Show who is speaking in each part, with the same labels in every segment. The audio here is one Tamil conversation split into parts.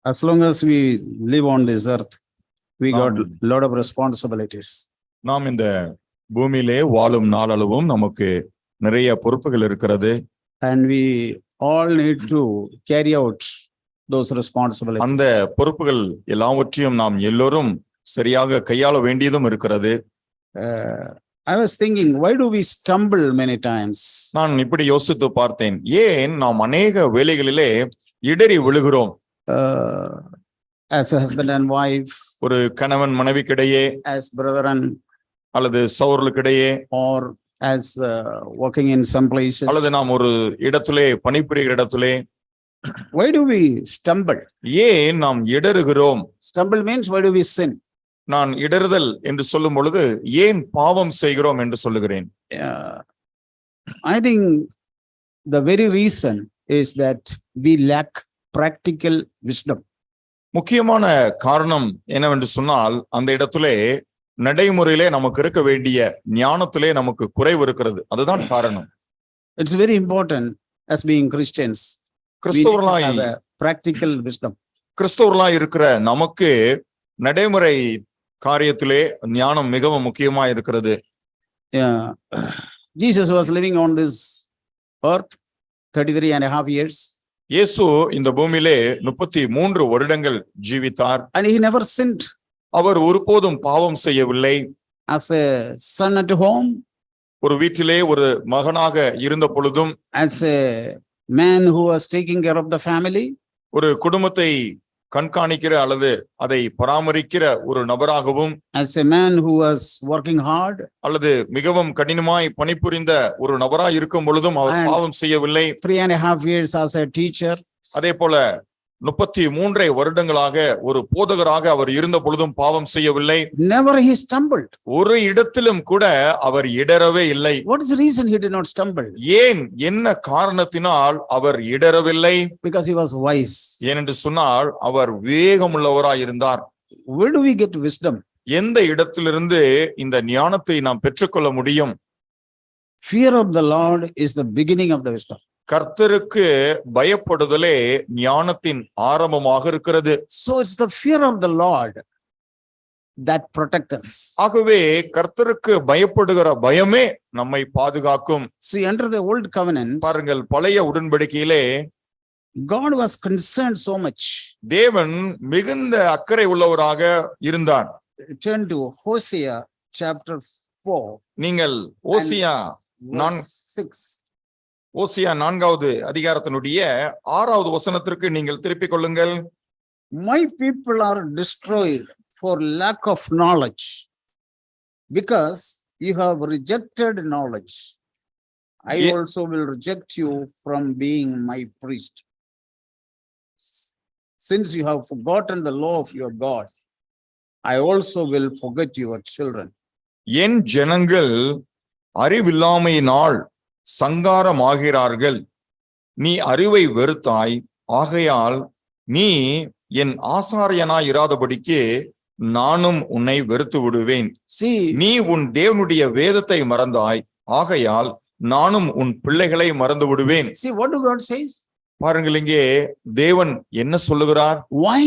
Speaker 1: As long as we live on this earth, we got
Speaker 2: நாம்
Speaker 1: a lot of responsibilities.
Speaker 2: நாம் இந்த பூமியிலே வாழும் நாளளவும் நமக்கு நிறைய பொறுப்புகள் இருக்கிறது.
Speaker 1: And we all need to carry out those responsibilities.
Speaker 2: அந்த பொறுப்புகள் எல்லாவற்றையும் நாம் எல்லோரும் சரியாக கையாள வேண்டியதும் இருக்கிறது.
Speaker 1: I was thinking, why do we stumble many times?
Speaker 2: நான் இப்படி யோசித்து பார்த்தேன், ஏன் நாம் அநேக வேளைகளிலே இடறி விழுகிறோம்?
Speaker 1: As a husband and wife,
Speaker 2: ஒரு கணவன் மனைவிக்கிடையே,
Speaker 1: as brother and
Speaker 2: அல்லது சகோதரர்களுக்கிடையே,
Speaker 1: or as working in some places.
Speaker 2: அல்லது நாம் ஒரு இடத்திலே பணிபுரிகிற இடத்திலே.
Speaker 1: Why do we stumble?
Speaker 2: ஏன் நாம் இடறுகிறோம்?
Speaker 1: Stumble means why do we sin?
Speaker 2: நான் இடறுதல் என்று சொல்லும் பொழுது ஏன் பாவம் செய்கிறோம் என்று சொல்லுகிறேன்.
Speaker 1: I think the very reason is that we lack practical wisdom.
Speaker 2: முக்கியமான காரணம் என்னவென்று சொன்னால், அந்த இடத்திலே நடைமுறையிலே நமக்கு இருக்க வேண்டிய ஞானத்திலே நமக்கு குறைவு இருக்கிறது. அதுதான் காரணம்.
Speaker 1: It's very important as being Christians.
Speaker 2: கிறிஸ்தவர்களாய்
Speaker 1: practical wisdom.
Speaker 2: கிறிஸ்தவர்களாய் இருக்கிற நமக்கு நடைமுறை காரியத்திலே ஞானம் மிகவும் முக்கியமா இருக்கிறது.
Speaker 1: Jesus was living on this earth 33.5 years.
Speaker 2: இயேசு இந்த பூமியிலே 33 வருடங்கள் ஜீவித்தார்.
Speaker 1: And he never sinned.
Speaker 2: அவர் ஒருபோதும் பாவம் செய்யவில்லை.
Speaker 1: As a son at home,
Speaker 2: ஒரு வீட்டிலே ஒரு மகனாக இருந்த பொழுதும்,
Speaker 1: as a man who was taking care of the family,
Speaker 2: ஒரு குடும்பத்தை கண்காணிக்கிற அல்லது அதை பராமரிக்கிற ஒரு நபராகவும்,
Speaker 1: as a man who was working hard,
Speaker 2: அல்லது மிகவும் கடினமாய் பணிபுரிந்த ஒரு நபராய் இருக்கும் பொழுதும் அவர் பாவம் செய்யவில்லை.
Speaker 1: 3.5 years as a teacher.
Speaker 2: அதே போல 33 வருடங்களாக ஒரு போதகராக அவர் இருந்த பொழுதும் பாவம் செய்யவில்லை.
Speaker 1: Never he stumbled.
Speaker 2: ஒரு இடத்திலும் கூட அவர் இடறவே இல்லை.
Speaker 1: What is the reason he did not stumble?
Speaker 2: ஏன், என்ன காரணத்தினால் அவர் இடறவில்லை?
Speaker 1: Because he was wise.
Speaker 2: ஏனென்று சொன்னால் அவர் விவேகமுள்ளவராய் இருந்தார்.
Speaker 1: Where do we get wisdom?
Speaker 2: எந்த இடத்திலிருந்து இந்த ஞானத்தை நாம் பெற்றுக்கொள்ள முடியும்?
Speaker 1: Fear of the Lord is the beginning of the wisdom.
Speaker 2: கர்த்தருக்கு பயப்படுதலே ஞானத்தின் ஆரம்பமாக இருக்கிறது.
Speaker 1: So it's the fear of the Lord that protects us.
Speaker 2: ஆகவே கர்த்தருக்கு பயப்படுகிற பயமே நம்மை பாதுகாக்கும்.
Speaker 1: See, under the old covenant,
Speaker 2: பாருங்கள், பழைய உடன்படிக்கையிலே
Speaker 1: God was concerned so much.
Speaker 2: தேவன் மிகுந்த அக்கறை உள்ளவராக இருந்தார்.
Speaker 1: Turn to Hosea chapter 4.
Speaker 2: நீங்கள் ஓசியா 4வது அதிகாரத்தினுடைய 6வது வசனத்திற்கு நீங்கள் திருப்பிக் கொள்ளுங்கள்.
Speaker 1: My people are destroyed for lack of knowledge, because you have rejected knowledge. I also will reject you from being my priest. Since you have forgotten the law of your God, I also will forget your children.
Speaker 2: என் ஜனங்கள் அறிவில்லாமையினால் சங்காரமாகிறார்கள். நீ அறிவை வெறுத்தாய், ஆகையால் நீ என் ஆசாரியனாய் இராதபடிக்கு நானும் உன்னை வெறுத்து விடுவேன். நீ உன் தேவனுடைய வேதத்தை மறந்தாய், ஆகையால் நானும் உன் பிள்ளைகளை மறந்து விடுவேன்.
Speaker 1: See what do God says?
Speaker 2: பாருங்கள், இங்கே தேவன் என்ன சொல்லுகிறார்?
Speaker 1: Why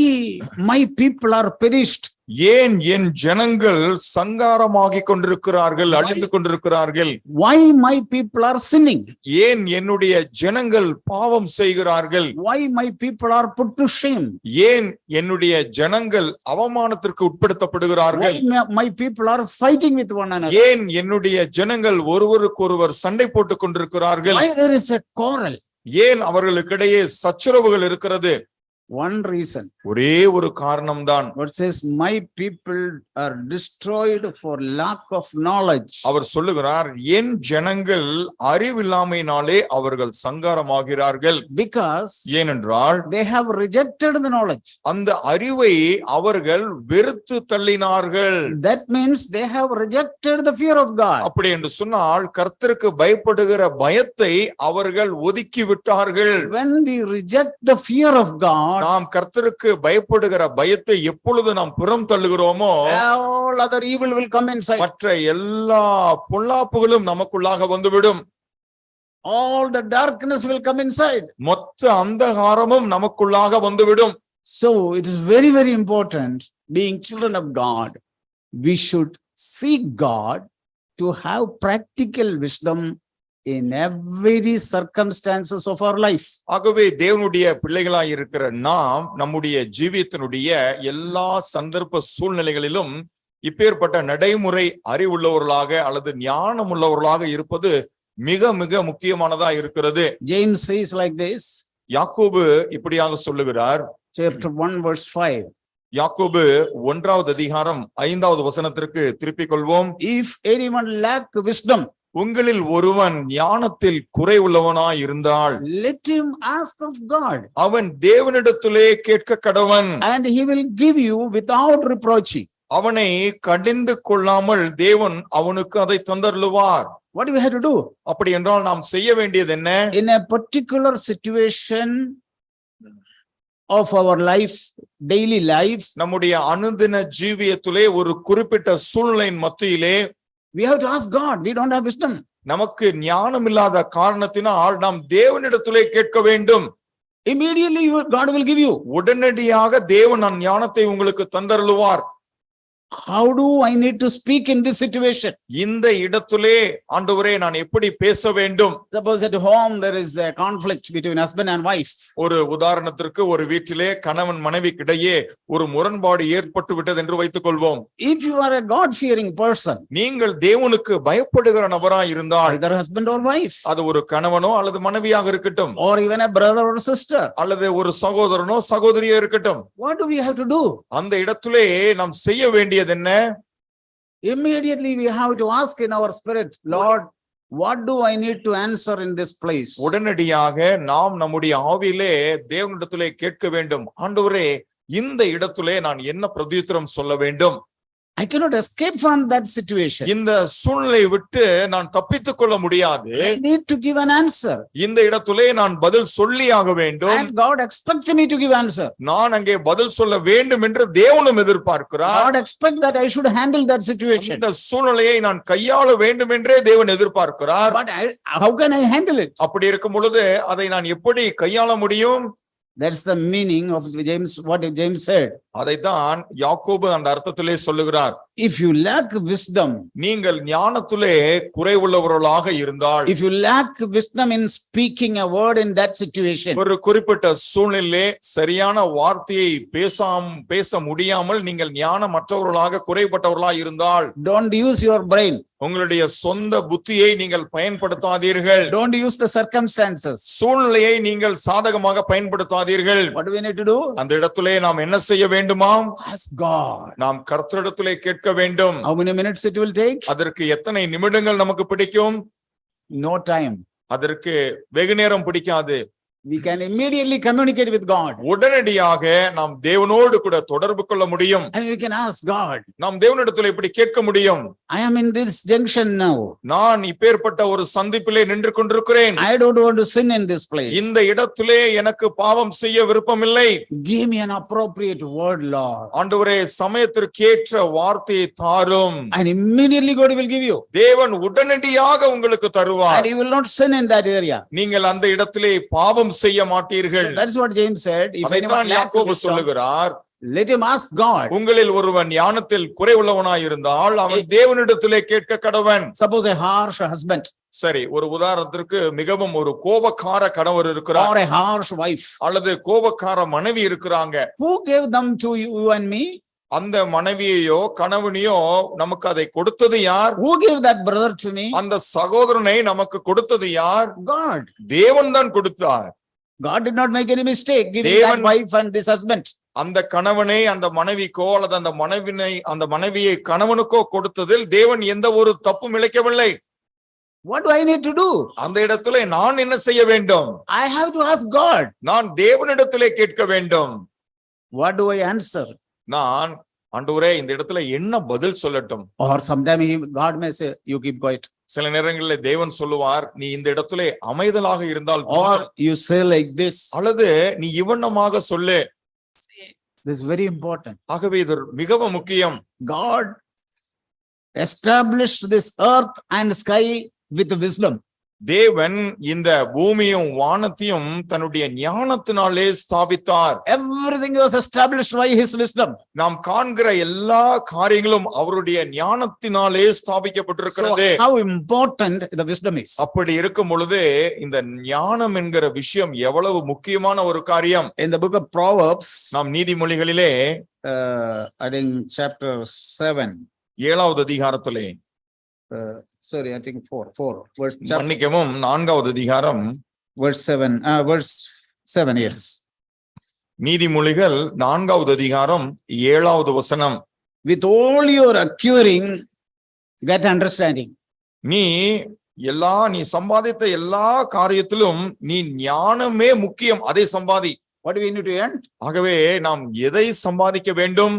Speaker 1: my people are perished?
Speaker 2: ஏன் என் ஜனங்கள் சங்காரமாகிக் கொண்டிருக்கிறார்கள், அழிந்து கொண்டிருக்கிறார்கள்?
Speaker 1: Why my people are sinning?
Speaker 2: ஏன் என்னுடைய ஜனங்கள் பாவம் செய்கிறார்கள்?
Speaker 1: Why my people are put to shame?
Speaker 2: ஏன் என்னுடைய ஜனங்கள் அவமானத்திற்கு உட்படுத்தப்படுகிறார்கள்?
Speaker 1: Why my people are fighting with one another?
Speaker 2: ஏன் என்னுடைய ஜனங்கள் ஒருவருக்கொருவர் சண்டை போட்டுக் கொண்டிருக்கிறார்கள்?
Speaker 1: Why there is a quarrel?
Speaker 2: ஏன் அவர்களுக்கிடையே சச்சரவுகள் இருக்கிறது?
Speaker 1: One reason.
Speaker 2: ஒரே ஒரு காரணம்தான்.
Speaker 1: God says my people are destroyed for lack of knowledge.
Speaker 2: அவர் சொல்லுகிறார், என் ஜனங்கள் அறிவில்லாமையினாலே அவர்கள் சங்காரமாகிறார்கள்.
Speaker 1: Because
Speaker 2: ஏனென்றால்
Speaker 1: they have rejected the knowledge.
Speaker 2: அந்த அறிவை அவர்கள் வெறுத்து தள்ளினார்கள்.
Speaker 1: That means they have rejected the fear of God.
Speaker 2: அப்படி என்று சொன்னால் கர்த்தருக்கு பயப்படுகிற பயத்தை அவர்கள் ஒதுக்கி விட்டார்கள்.
Speaker 1: When we reject the fear of God,
Speaker 2: நாம் கர்த்தருக்கு பயப்படுகிற பயத்தை எப்பொழுது நாம் புறம் தள்ளுகிறோமோ,
Speaker 1: all other evil will come inside.
Speaker 2: மற்ற எல்லா பொல்லாப்புகளும் நமக்குள்ளாக வந்துவிடும்.
Speaker 1: All the darkness will come inside.
Speaker 2: மொத்த அந்தகாரமும் நமக்குள்ளாக வந்துவிடும்.
Speaker 1: So it is very, very important, being children of God, we should seek God to have practical wisdom in every circumstances of our life.
Speaker 2: ஆகவே தேவனுடைய பிள்ளைகளாய் இருக்கிற நாம் நம்முடைய ஜீவியத்தினுடைய எல்லா சந்தர்ப்ப சூழ்நிலைகளிலும் இப்பேற்பட்ட நடைமுறை அறிவுள்ளவர்களாக அல்லது ஞானம் உள்ளவர்களாக இருப்பது மிக மிக முக்கியமானதா இருக்கிறது.
Speaker 1: James says like this,
Speaker 2: யாக்கோபு இப்படியாக சொல்லுகிறார்.
Speaker 1: chapter 1 verse 5.
Speaker 2: யாக்கோபு 1வது அதிகாரம் 5வது வசனத்திற்கு திருப்பிக் கொள்வோம்.
Speaker 1: If anyone lack wisdom,
Speaker 2: உங்களில் ஒருவன் ஞானத்தில் குறைவுள்ளவனாய் இருந்தால்
Speaker 1: let him ask of God,
Speaker 2: அவன் தேவனிடத்திலே கேட்க கடவன்,
Speaker 1: and he will give you without reproaching.
Speaker 2: அவனை கடிந்து கொள்ளாமல் தேவன் அவனுக்கு அதை தந்தருளுவார்.
Speaker 1: What do we have to do?
Speaker 2: அப்படி என்றால் நாம் செய்ய வேண்டியது என்ன?
Speaker 1: In a particular situation of our life, daily life,
Speaker 2: நம்முடைய அனுதின ஜீவியத்திலே ஒரு குறிப்பிட்ட சூழ்நிலையின் மத்தியிலே
Speaker 1: we have to ask God. We don't have wisdom.
Speaker 2: நமக்கு ஞானம் இல்லாத காரணத்தினால் நாம் தேவனிடத்திலே கேட்க வேண்டும்.
Speaker 1: Immediately God will give you.
Speaker 2: உடனடியாக தேவன் அந்த ஞானத்தை உங்களுக்கு தந்தருளுவார்.
Speaker 1: How do I need to speak in this situation?
Speaker 2: இந்த இடத்திலே ஆண்டவரே நான் எப்படி பேச வேண்டும்?
Speaker 1: Suppose at home there is a conflict between husband and wife.
Speaker 2: ஒரு உதாரணத்திற்கு ஒரு வீட்டிலே கணவன் மனைவிக்கிடையே ஒரு முரண்பாடு ஏற்பட்டு விட்டது என்று வைத்துக் கொள்வோம்.
Speaker 1: If you are a God fearing person,
Speaker 2: நீங்கள் தேவனுக்கு பயப்படுகிற நபராய் இருந்தால்,
Speaker 1: either husband or wife,
Speaker 2: அது ஒரு கணவனோ அல்லது மனைவியாக இருக்கட்டும்,
Speaker 1: or even a brother or sister,
Speaker 2: அல்லது ஒரு சகோதரனோ சகோதரியோ இருக்கட்டும்,
Speaker 1: what do we have to do?
Speaker 2: அந்த இடத்திலே நாம் செய்ய வேண்டியது என்ன?
Speaker 1: Immediately we have to ask in our spirit, Lord, what do I need to answer in this place?
Speaker 2: உடனடியாக நாம் நம்முடைய ஆவியிலே தேவனிடத்திலே கேட்க வேண்டும். ஆண்டவரே, இந்த இடத்திலே நான் என்ன பிரதியுத்தரம் சொல்ல வேண்டும்?
Speaker 1: I cannot escape from that situation.
Speaker 2: இந்த சூழ்நிலையை விட்டு நான் தப்பித்துக் கொள்ள முடியாது.
Speaker 1: I need to give an answer.
Speaker 2: இந்த இடத்திலே நான் பதில் சொல்லியாக வேண்டும்.
Speaker 1: And God expects me to give answer.
Speaker 2: நான் அங்கே பதில் சொல்ல வேண்டும் என்று தேவனும் எதிர்பார்க்கிறார்.
Speaker 1: God expects that I should handle that situation.
Speaker 2: இந்த சூழ்நிலையை நான் கையாள வேண்டும் என்றே தேவன் எதிர்பார்க்கிறார்.
Speaker 1: But how can I handle it?
Speaker 2: அப்படி இருக்கும் பொழுது அதை நான் எப்படி கையாள முடியும்?
Speaker 1: That's the meaning of James, what James said.
Speaker 2: அதைத்தான் யாக்கோபு அந்த அர்த்தத்திலே சொல்லுகிறார்.
Speaker 1: If you lack wisdom,
Speaker 2: நீங்கள் ஞானத்திலே குறைவுள்ளவர்களாக இருந்தால்,
Speaker 1: if you lack wisdom in speaking a word in that situation,
Speaker 2: ஒரு குறிப்பிட்ட சூழ்நிலையிலே சரியான வார்த்தையை பேச முடியாமல் நீங்கள் ஞானமற்றவர்களாக குறைபட்டவர்களாக இருந்தால்,
Speaker 1: don't use your brain.
Speaker 2: உங்களுடைய சொந்த புத்தியை நீங்கள் பயன்படுத்தாதீர்கள்.
Speaker 1: Don't use the circumstances.
Speaker 2: சூழ்நிலையை நீங்கள் சாதகமாக பயன்படுத்தாதீர்கள்.
Speaker 1: What do we need to do?
Speaker 2: அந்த இடத்திலே நாம் என்ன செய்ய வேண்டுமாம்?
Speaker 1: Ask God.
Speaker 2: நாம் கர்த்தரிடத்திலே கேட்க வேண்டும்.
Speaker 1: How many minutes it will take?
Speaker 2: அதற்கு எத்தனை நிமிடங்கள் நமக்கு பிடிக்கும்?
Speaker 1: No time.
Speaker 2: அதற்கு வெகு நேரம் பிடிக்காது.
Speaker 1: We can immediately communicate with God.
Speaker 2: உடனடியாக நாம் தேவனோடு கூட தொடர்பு கொள்ள முடியும்.
Speaker 1: And we can ask God.
Speaker 2: நாம் தேவனிடத்தில் இப்படி கேட்க முடியும்.
Speaker 1: I am in this junction now.
Speaker 2: நான் இப்பேற்பட்ட ஒரு சந்திப்பிலே நின்று கொண்டிருக்கிறேன்.
Speaker 1: I don't want to sin in this place.
Speaker 2: இந்த இடத்திலே எனக்கு பாவம் செய்ய விருப்பமில்லை.
Speaker 1: Give me an appropriate word, Lord.
Speaker 2: ஆண்டவரே, சமயத்திற்கேற்ற வார்த்தையை தாரும்.
Speaker 1: And immediately God will give you.
Speaker 2: தேவன் உடனடியாக உங்களுக்கு தருவார்.
Speaker 1: And you will not sin in that area.
Speaker 2: நீங்கள் அந்த இடத்திலே பாவம் செய்ய மாட்டீர்கள்.
Speaker 1: So that's what James said. If anyone lacks
Speaker 2: யாக்கோபு
Speaker 1: wisdom,
Speaker 2: சொல்லுகிறார்,
Speaker 1: let him ask God.
Speaker 2: உங்களில் ஒருவன் ஞானத்தில் குறைவுள்ளவனாய் இருந்தால் அவன் தேவனிடத்திலே கேட்க கடவன்.
Speaker 1: Suppose a harsh husband.
Speaker 2: சரி, ஒரு உதாரணத்திற்கு மிகவும் ஒரு கோபக்கார கணவர் இருக்கிறார்,
Speaker 1: or a harsh wife,
Speaker 2: அல்லது கோபக்கார மனைவி இருக்கிறாங்க.
Speaker 1: Who gave them to you and me?
Speaker 2: அந்த மனைவியையோ கணவனையோ நமக்கு அதை கொடுத்தது யார்?
Speaker 1: Who gave that brother to me?
Speaker 2: அந்த சகோதரனை நமக்கு கொடுத்தது யார்?
Speaker 1: God.
Speaker 2: தேவன் தான் கொடுத்தார்.
Speaker 1: God did not make any mistake giving that wife and this husband.
Speaker 2: அந்த கணவனை அந்த மனைவிக்கோ அல்லது அந்த மனைவியை கணவனுக்கோ கொடுத்ததில் தேவன் எந்த ஒரு தப்பும் இழைக்கவில்லை.
Speaker 1: What do I need to do?
Speaker 2: அந்த இடத்திலே நான் என்ன செய்ய வேண்டும்?
Speaker 1: I have to ask God.
Speaker 2: நான் தேவனிடத்திலே கேட்க வேண்டும்.
Speaker 1: What do I answer?
Speaker 2: நான், ஆண்டவரே, இந்த இடத்துல என்ன பதில் சொல்லட்டும்?
Speaker 1: Or sometimes God may say, you keep quiet.
Speaker 2: சில நேரங்களில் தேவன் சொல்லுவார், நீ இந்த இடத்திலே அமைதலாக இருந்தால்,
Speaker 1: or you say like this,
Speaker 2: அல்லது நீ இவண்ணமாக சொல்லு.
Speaker 1: This is very important.
Speaker 2: ஆகவே இது மிகவும் முக்கியம்.
Speaker 1: God established this earth and sky with wisdom.
Speaker 2: தேவன் இந்த பூமியும் வானத்தையும் தன்னுடைய ஞானத்தினாலே ஸ்தாபித்தார்.
Speaker 1: Everything was established by his wisdom.
Speaker 2: நாம் காண்கிற எல்லா காரியங்களும் அவருடைய ஞானத்தினாலே ஸ்தாபிக்கப்பட்டிருக்கிறது.
Speaker 1: So how important the wisdom is.
Speaker 2: அப்படி இருக்கும் பொழுது இந்த ஞானம் என்கிற விஷயம் எவ்வளவு முக்கியமான ஒரு காரியம்.
Speaker 1: In the book of Proverbs,
Speaker 2: நாம் நீதிமொழிகளிலே
Speaker 1: I think chapter 7,
Speaker 2: 7வது அதிகாரத்திலே
Speaker 1: sorry, I think 4 verse
Speaker 2: மன்னிக்கவும் 4வது அதிகாரம்
Speaker 1: verse 7, yes.
Speaker 2: நீதிமொழிகள் 4வது அதிகாரம் 7வது வசனம்.
Speaker 1: With all your acquiring, get understanding.
Speaker 2: நீ சம்பாதித்த எல்லா காரியத்திலும் நீ ஞானமே முக்கியம், அதை சம்பாதி.
Speaker 1: What do we need to earn?
Speaker 2: ஆகவே நாம் எதை சம்பாதிக்க வேண்டும்?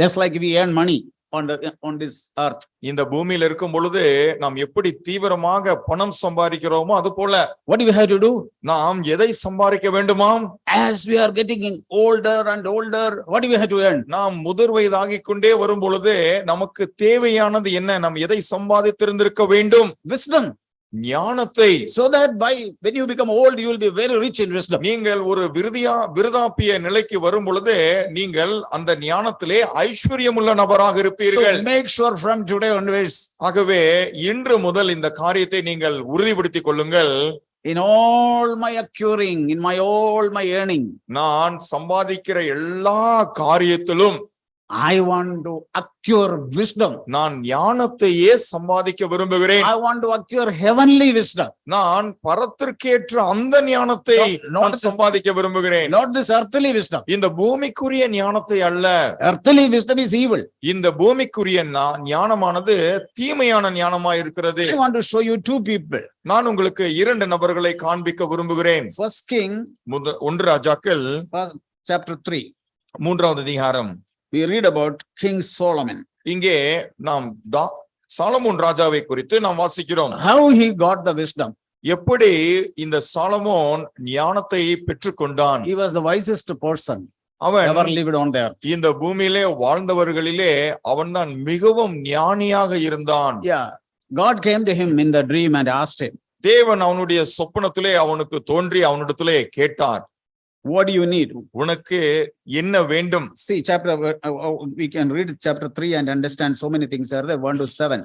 Speaker 1: Just like we earn money on this earth.
Speaker 2: இந்த பூமியில் இருக்கும் பொழுது நாம் எப்படி தீவிரமாக பணம் சம்பாதிக்கிறோமோ அது போல
Speaker 1: What do we have to do?
Speaker 2: நாம் எதை சம்பாதிக்க வேண்டுமாம்?
Speaker 1: As we are getting older and older, what do we have to earn?
Speaker 2: நாம் முதிர் வயதாகிக் கொண்டே வரும் பொழுது நமக்கு தேவையானது என்ன? நாம் எதை சம்பாதித்திருந்திருக்க வேண்டும்?
Speaker 1: Wisdom.
Speaker 2: ஞானத்தை.
Speaker 1: So that when you become old, you will be very rich in wisdom.
Speaker 2: நீங்கள் ஒரு விருதாப்பிய நிலைக்கு வரும் பொழுது நீங்கள் அந்த ஞானத்திலே ஐஸ்வர்யமுள்ள நபராக இருப்பீர்கள்.
Speaker 1: So make sure from today onwards.
Speaker 2: ஆகவே இன்று முதல் இந்த காரியத்தை நீங்கள் உறுதிப்படுத்திக் கொள்ளுங்கள்.
Speaker 1: In all my acquiring, in all my earning,
Speaker 2: நான் சம்பாதிக்கிற எல்லா காரியத்திலும்
Speaker 1: I want to acquire wisdom.
Speaker 2: நான் ஞானத்தையே சம்பாதிக்க விரும்புகிறேன்.
Speaker 1: I want to acquire heavenly wisdom.
Speaker 2: நான் பரத்திற்கேற்ற அந்த ஞானத்தை நான் சம்பாதிக்க விரும்புகிறேன்.
Speaker 1: Not this earthly wisdom.
Speaker 2: இந்த பூமிக்குரிய ஞானத்தை அல்ல.
Speaker 1: Earthly wisdom is evil.
Speaker 2: இந்த பூமிக்குரிய ஞானமானது தீமையான ஞானமாய் இருக்கிறது.
Speaker 1: I want to show you two people.
Speaker 2: நான் உங்களுக்கு 2 நபர்களை காண்பிக்க விரும்புகிறேன்.
Speaker 1: First King,
Speaker 2: 1 ராஜாக்கள்
Speaker 1: chapter 3.
Speaker 2: 3வது அதிகாரம்.
Speaker 1: We read about King Solomon.
Speaker 2: இங்கே நாம் சாலமோன் ராஜாவை குறித்து நாம் வாசிக்கிறோம்.
Speaker 1: How he got the wisdom.
Speaker 2: எப்படி இந்த சாலமோன் ஞானத்தை பெற்றுக்கொண்டான்.
Speaker 1: He was the wisest person
Speaker 2: அவன்
Speaker 1: ever lived on the earth.
Speaker 2: இந்த பூமியிலே வாழ்ந்தவர்களிலே அவன்தான் மிகவும் ஞானியாக இருந்தான்.
Speaker 1: Yeah, God came to him in the dream and asked him.
Speaker 2: தேவன் அவனுடைய சொப்பனத்திலே அவனுக்கு தோன்றி அவனிடத்திலே கேட்டார்.
Speaker 1: What do you need?
Speaker 2: உனக்கு என்ன வேண்டும்?
Speaker 1: See, we can read chapter 3 and understand so many things are there, 1 to 7.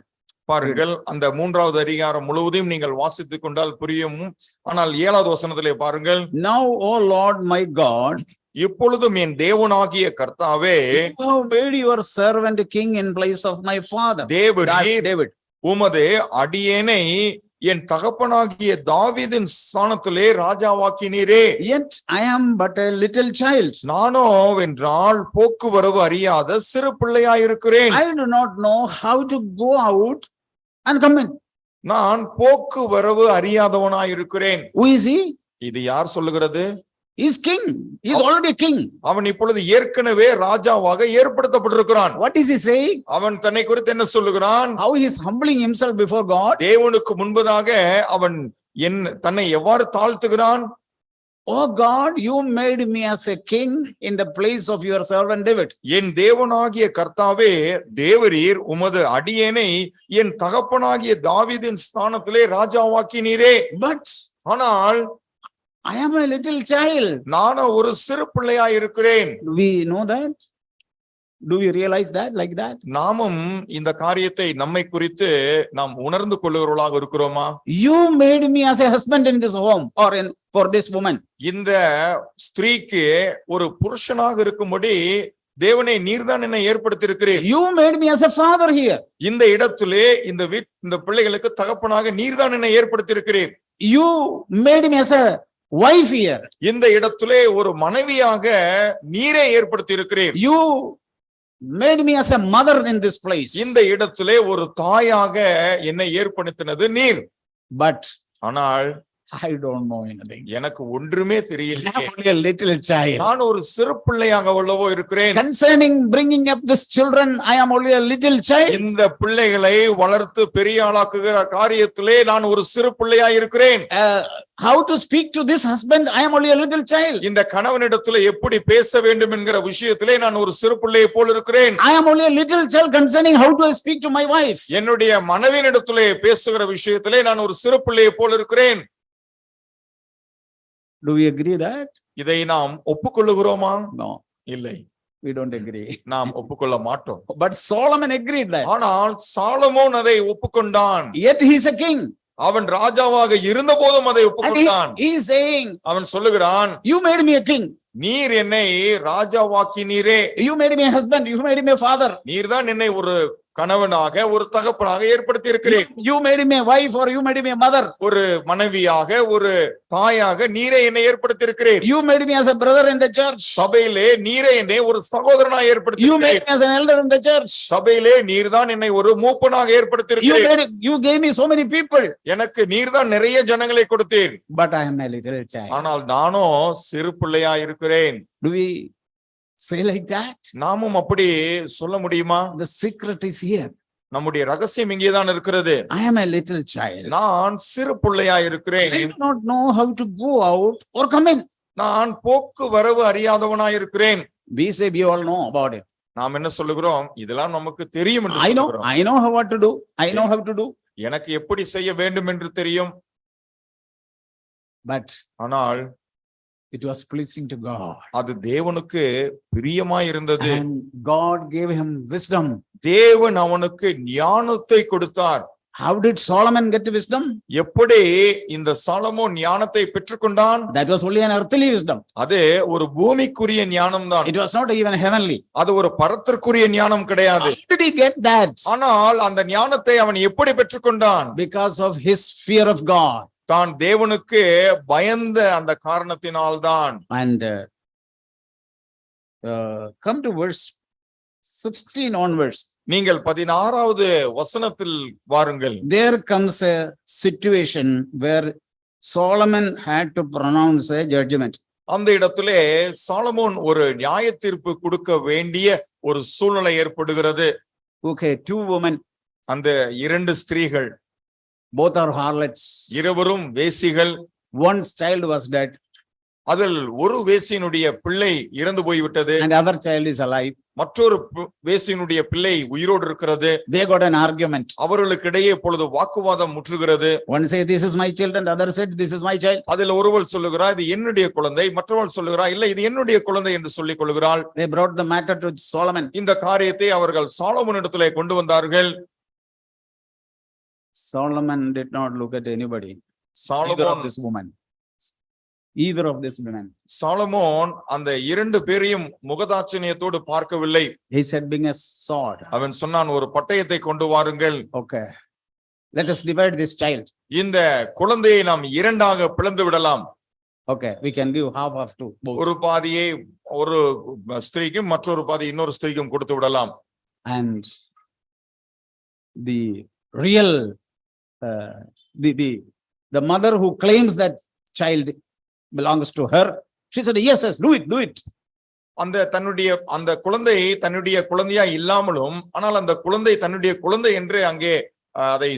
Speaker 2: பாருங்கள், அந்த 3வது அதிகாரம் முழுவதையும் நீங்கள் வாசித்துக் கொண்டால் புரியும். ஆனால் 7வது வசனத்திலே பாருங்கள்.
Speaker 1: Now, O Lord my God,
Speaker 2: இப்பொழுதும் என் தேவனாகிய கர்த்தாவே,
Speaker 1: you have made your servant king in place of my father David.
Speaker 2: உமது அடியேனை என் தகப்பனாகிய தாவீதின் ஸ்தானத்திலே ராஜாவாக்கினீரே.
Speaker 1: Yet I am but a little child.
Speaker 2: நானோ என்றால் போக்குவரவு அறியாத சிறு பிள்ளையாயிருக்கிறேன்.
Speaker 1: I do not know how to go out and come in.
Speaker 2: நான் போக்குவரவு அறியாதவனாயிருக்கிறேன்.
Speaker 1: Who is he?
Speaker 2: இது யார் சொல்லுகிறது?
Speaker 1: He is king. He is already king.
Speaker 2: அவன் இப்பொழுது ஏற்கனவே ராஜாவாக ஏற்படுத்தப்பட்டிருக்கிறான்.
Speaker 1: What is he saying?
Speaker 2: அவன் தன்னை குறித்து என்ன சொல்லுகிறான்?
Speaker 1: How he is humbling himself before God.
Speaker 2: தேவனுக்கு முன்பதாக அவன் தன்னை எவ்வாறு தாழ்த்துகிறான்?
Speaker 1: Oh God, you made me as a king in the place of your servant David.
Speaker 2: என் தேவனாகிய கர்த்தாவே, தேவரீர் உமது அடியேனை என் தகப்பனாகிய தாவீதின் ஸ்தானத்திலே ராஜாவாக்கினீரே.
Speaker 1: But
Speaker 2: ஆனால்
Speaker 1: I am a little child.
Speaker 2: நானும் ஒரு சிறு பிள்ளையாய் இருக்கிறேன்.
Speaker 1: We know that. Do we realize that like that?
Speaker 2: நாமும் இந்த காரியத்தை நம்மை குறித்து நாம் உணர்ந்து கொள்ளுகிறவர்களாக இருக்கிறோமா?
Speaker 1: You made me as a husband in this home or for this woman.
Speaker 2: இந்த ஸ்திரீக்கு ஒரு புருஷனாக இருக்கும்படி தேவனை நீர்தான் என்னை ஏற்படுத்தி இருக்கிறீர்.
Speaker 1: You made me as a father here.
Speaker 2: இந்த இடத்திலே இந்த பிள்ளைகளுக்கு தகப்பனாக நீர்தான் என்னை ஏற்படுத்தி இருக்கிறீர்.
Speaker 1: You made me as a wife here.
Speaker 2: இந்த இடத்திலே ஒரு மனைவியாக நீரை ஏற்படுத்தி இருக்கிறீர்.
Speaker 1: You made me as a mother in this place.
Speaker 2: இந்த இடத்திலே ஒரு தாயாக என்னை ஏற்படுத்தினது நீர்.
Speaker 1: But
Speaker 2: ஆனால்
Speaker 1: I don't know anything.
Speaker 2: எனக்கு ஒன்றுமே
Speaker 1: I
Speaker 2: தெரியல.
Speaker 1: am only a little child.
Speaker 2: நான் ஒரு சிறு பிள்ளையாக உள்ளவோ இருக்கிறேன்.
Speaker 1: Concerning bringing up these children, I am only a little child.
Speaker 2: இந்த பிள்ளைகளை வளர்த்து பெரிய ஆளாக்குகிற காரியத்திலே நான் ஒரு சிறு பிள்ளையாக இருக்கிறேன்.
Speaker 1: How to speak to this husband, I am only a little child.
Speaker 2: இந்த கணவனிடத்திலே எப்படி பேச வேண்டும் என்கிற விஷயத்திலே நான் ஒரு சிறு பிள்ளையை போல் இருக்கிறேன்.
Speaker 1: I am only a little child concerning how to speak to my wife.
Speaker 2: என்னுடைய மனைவியிடத்திலே பேசுகிற விஷயத்திலே நான் ஒரு சிறு பிள்ளையை போல் இருக்கிறேன்.
Speaker 1: Do we agree that?
Speaker 2: இதை நாம் ஒப்புக்கொள்ளுகிறோமா?
Speaker 1: No,
Speaker 2: இல்லை,
Speaker 1: we don't agree.
Speaker 2: நாம் ஒப்புக்கொள்ள மாட்டோம்.
Speaker 1: But Solomon agreed that.
Speaker 2: ஆனால் சாலமோன் அதை ஒப்புக்கொண்டான்.
Speaker 1: Yet he is a king.
Speaker 2: அவன் ராஜாவாக இருந்த போதும் அதை
Speaker 1: And
Speaker 2: ஒப்புக்கொண்டான்.
Speaker 1: he is saying,
Speaker 2: அவன் சொல்லுகிறான்,
Speaker 1: you made me a king.
Speaker 2: நீர் என்னை ராஜாவாக்கினீரே.
Speaker 1: You made me a husband. You made me a father.
Speaker 2: நீர்தான் என்னை ஒரு கணவனாக ஒரு தகப்பனாக ஏற்படுத்தி இருக்கிறேன்.
Speaker 1: You made me a wife or you made me a mother.
Speaker 2: ஒரு மனைவியாக ஒரு தாயாக நீரே என்னை ஏற்படுத்தி இருக்கிறேன்.
Speaker 1: You made me as a brother in the church.
Speaker 2: சபையிலே நீரே என்னை ஒரு சகோதரனாக ஏற்படுத்தி
Speaker 1: You made
Speaker 2: இருக்கிறேன்.
Speaker 1: me as an elder in the church.
Speaker 2: சபையிலே நீர்தான் என்னை ஒரு மூப்பனாக ஏற்படுத்தி இருக்கிறேன்.
Speaker 1: You gave me so many people.
Speaker 2: எனக்கு நீர்தான் நிறைய ஜனங்களை கொடுத்தீர்.
Speaker 1: But I am a little child.
Speaker 2: ஆனால் நானோ சிறு பிள்ளையா இருக்கிறேன்.
Speaker 1: Do we say like that?
Speaker 2: நாமும் அப்படி சொல்ல முடியுமா?
Speaker 1: The secret is here.
Speaker 2: நம்முடைய ரகசியம் இங்கேதான் இருக்கிறது.
Speaker 1: I am a little child.
Speaker 2: நான் சிறு பிள்ளையா இருக்கிறேன்.
Speaker 1: I do not know how to go out or come in.
Speaker 2: நான் போக்கு வரவு அறியாதவனா இருக்கிறேன்.
Speaker 1: We say we all know about it.
Speaker 2: நாம் என்ன சொல்லுகிறோம்? இதெல்லாம் நமக்கு தெரியும் என்று
Speaker 1: I know what to do. I know how to do.
Speaker 2: எனக்கு எப்படி செய்ய வேண்டும் என்று தெரியும்.
Speaker 1: But
Speaker 2: ஆனால்
Speaker 1: it was pleasing to God.
Speaker 2: அது தேவனுக்கு பிரியமாய் இருந்தது.
Speaker 1: And God gave him wisdom.
Speaker 2: தேவன் அவனுக்கு ஞானத்தை கொடுத்தார்.
Speaker 1: How did Solomon get wisdom?
Speaker 2: எப்படி இந்த சாலமோன் ஞானத்தை பெற்றுக்கொண்டான்?
Speaker 1: That was only an earthly wisdom.
Speaker 2: அது ஒரு பூமிக்குரிய ஞானம் தான்.
Speaker 1: It was not even heavenly.
Speaker 2: அது ஒரு பரத்திற்குரிய ஞானம் கிடையாது.
Speaker 1: How did he get that?
Speaker 2: ஆனால் அந்த ஞானத்தை அவன் எப்படி பெற்றுக்கொண்டான்?
Speaker 1: Because of his fear of God.
Speaker 2: தான் தேவனுக்கு பயந்த அந்த காரணத்தினால்தான்.
Speaker 1: And come to verse 16 onwards.
Speaker 2: நீங்கள் 16வது வசனத்தில் வாருங்கள்.
Speaker 1: There comes a situation where Solomon had to pronounce a judgment.
Speaker 2: அந்த இடத்திலே சாலமோன் ஒரு நியாய தீர்ப்பு கொடுக்க வேண்டிய ஒரு சூழ்நிலை ஏற்படுகிறது.
Speaker 1: Okay, two women.
Speaker 2: அந்த இரண்டு ஸ்திரீகள்.
Speaker 1: Both are harlots.
Speaker 2: இருவரும் வேசிகள்.
Speaker 1: One's child was dead.
Speaker 2: அதில் ஒரு வேசியினுடைய பிள்ளை இறந்து போய்விட்டது.
Speaker 1: And other child is alive.
Speaker 2: மற்றொரு வேசியினுடைய பிள்ளை உயிரோடு இருக்கிறது.
Speaker 1: They got an argument.
Speaker 2: அவர்களுக்கு இடையே இப்பொழுது வாக்குவாதம் முற்றுகிறது.
Speaker 1: One say this is my child and other said this is my child.
Speaker 2: அதில் ஒருவள் சொல்லுகிறார் இது என்னுடைய குழந்தை, மற்றவள் சொல்லுகிறார் இல்ல இது என்னுடைய குழந்தை என்று சொல்லிக் கொள்கிறாள்.
Speaker 1: They brought the matter to Solomon.
Speaker 2: இந்த காரியத்தை அவர்கள் சாலமோனிடத்திலே கொண்டு வந்தார்கள்.
Speaker 1: Solomon did not look at anybody. Either of this woman. Either of this woman.
Speaker 2: Solomon அந்த இரண்டு பேரையும் முகதாட்சணியத்தோடு பார்க்கவில்லை.
Speaker 1: He said bring a sword.
Speaker 2: அவன் சொன்னான் ஒரு பட்டயத்தை கொண்டு வாருங்கள்.
Speaker 1: Okay. Let us divide this child.
Speaker 2: இந்த குழந்தையை நாம் இரண்டாக பிளந்து விடலாம்.
Speaker 1: Okay, we can give half to both.
Speaker 2: ஒரு பாதியை ஒரு ஸ்திரீக்கும் மற்றொரு பாதி இன்னொரு ஸ்திரீக்கும் கொடுத்து விடலாம்.
Speaker 1: And the real the mother who claims that child belongs to her, she said yes, do it.
Speaker 2: அந்த தன்னுடைய அந்த குழந்தை தன்னுடைய குழந்தையா இல்லாமலும் ஆனால் அந்த குழந்தை தன்னுடைய குழந்தை என்று அங்கே அதை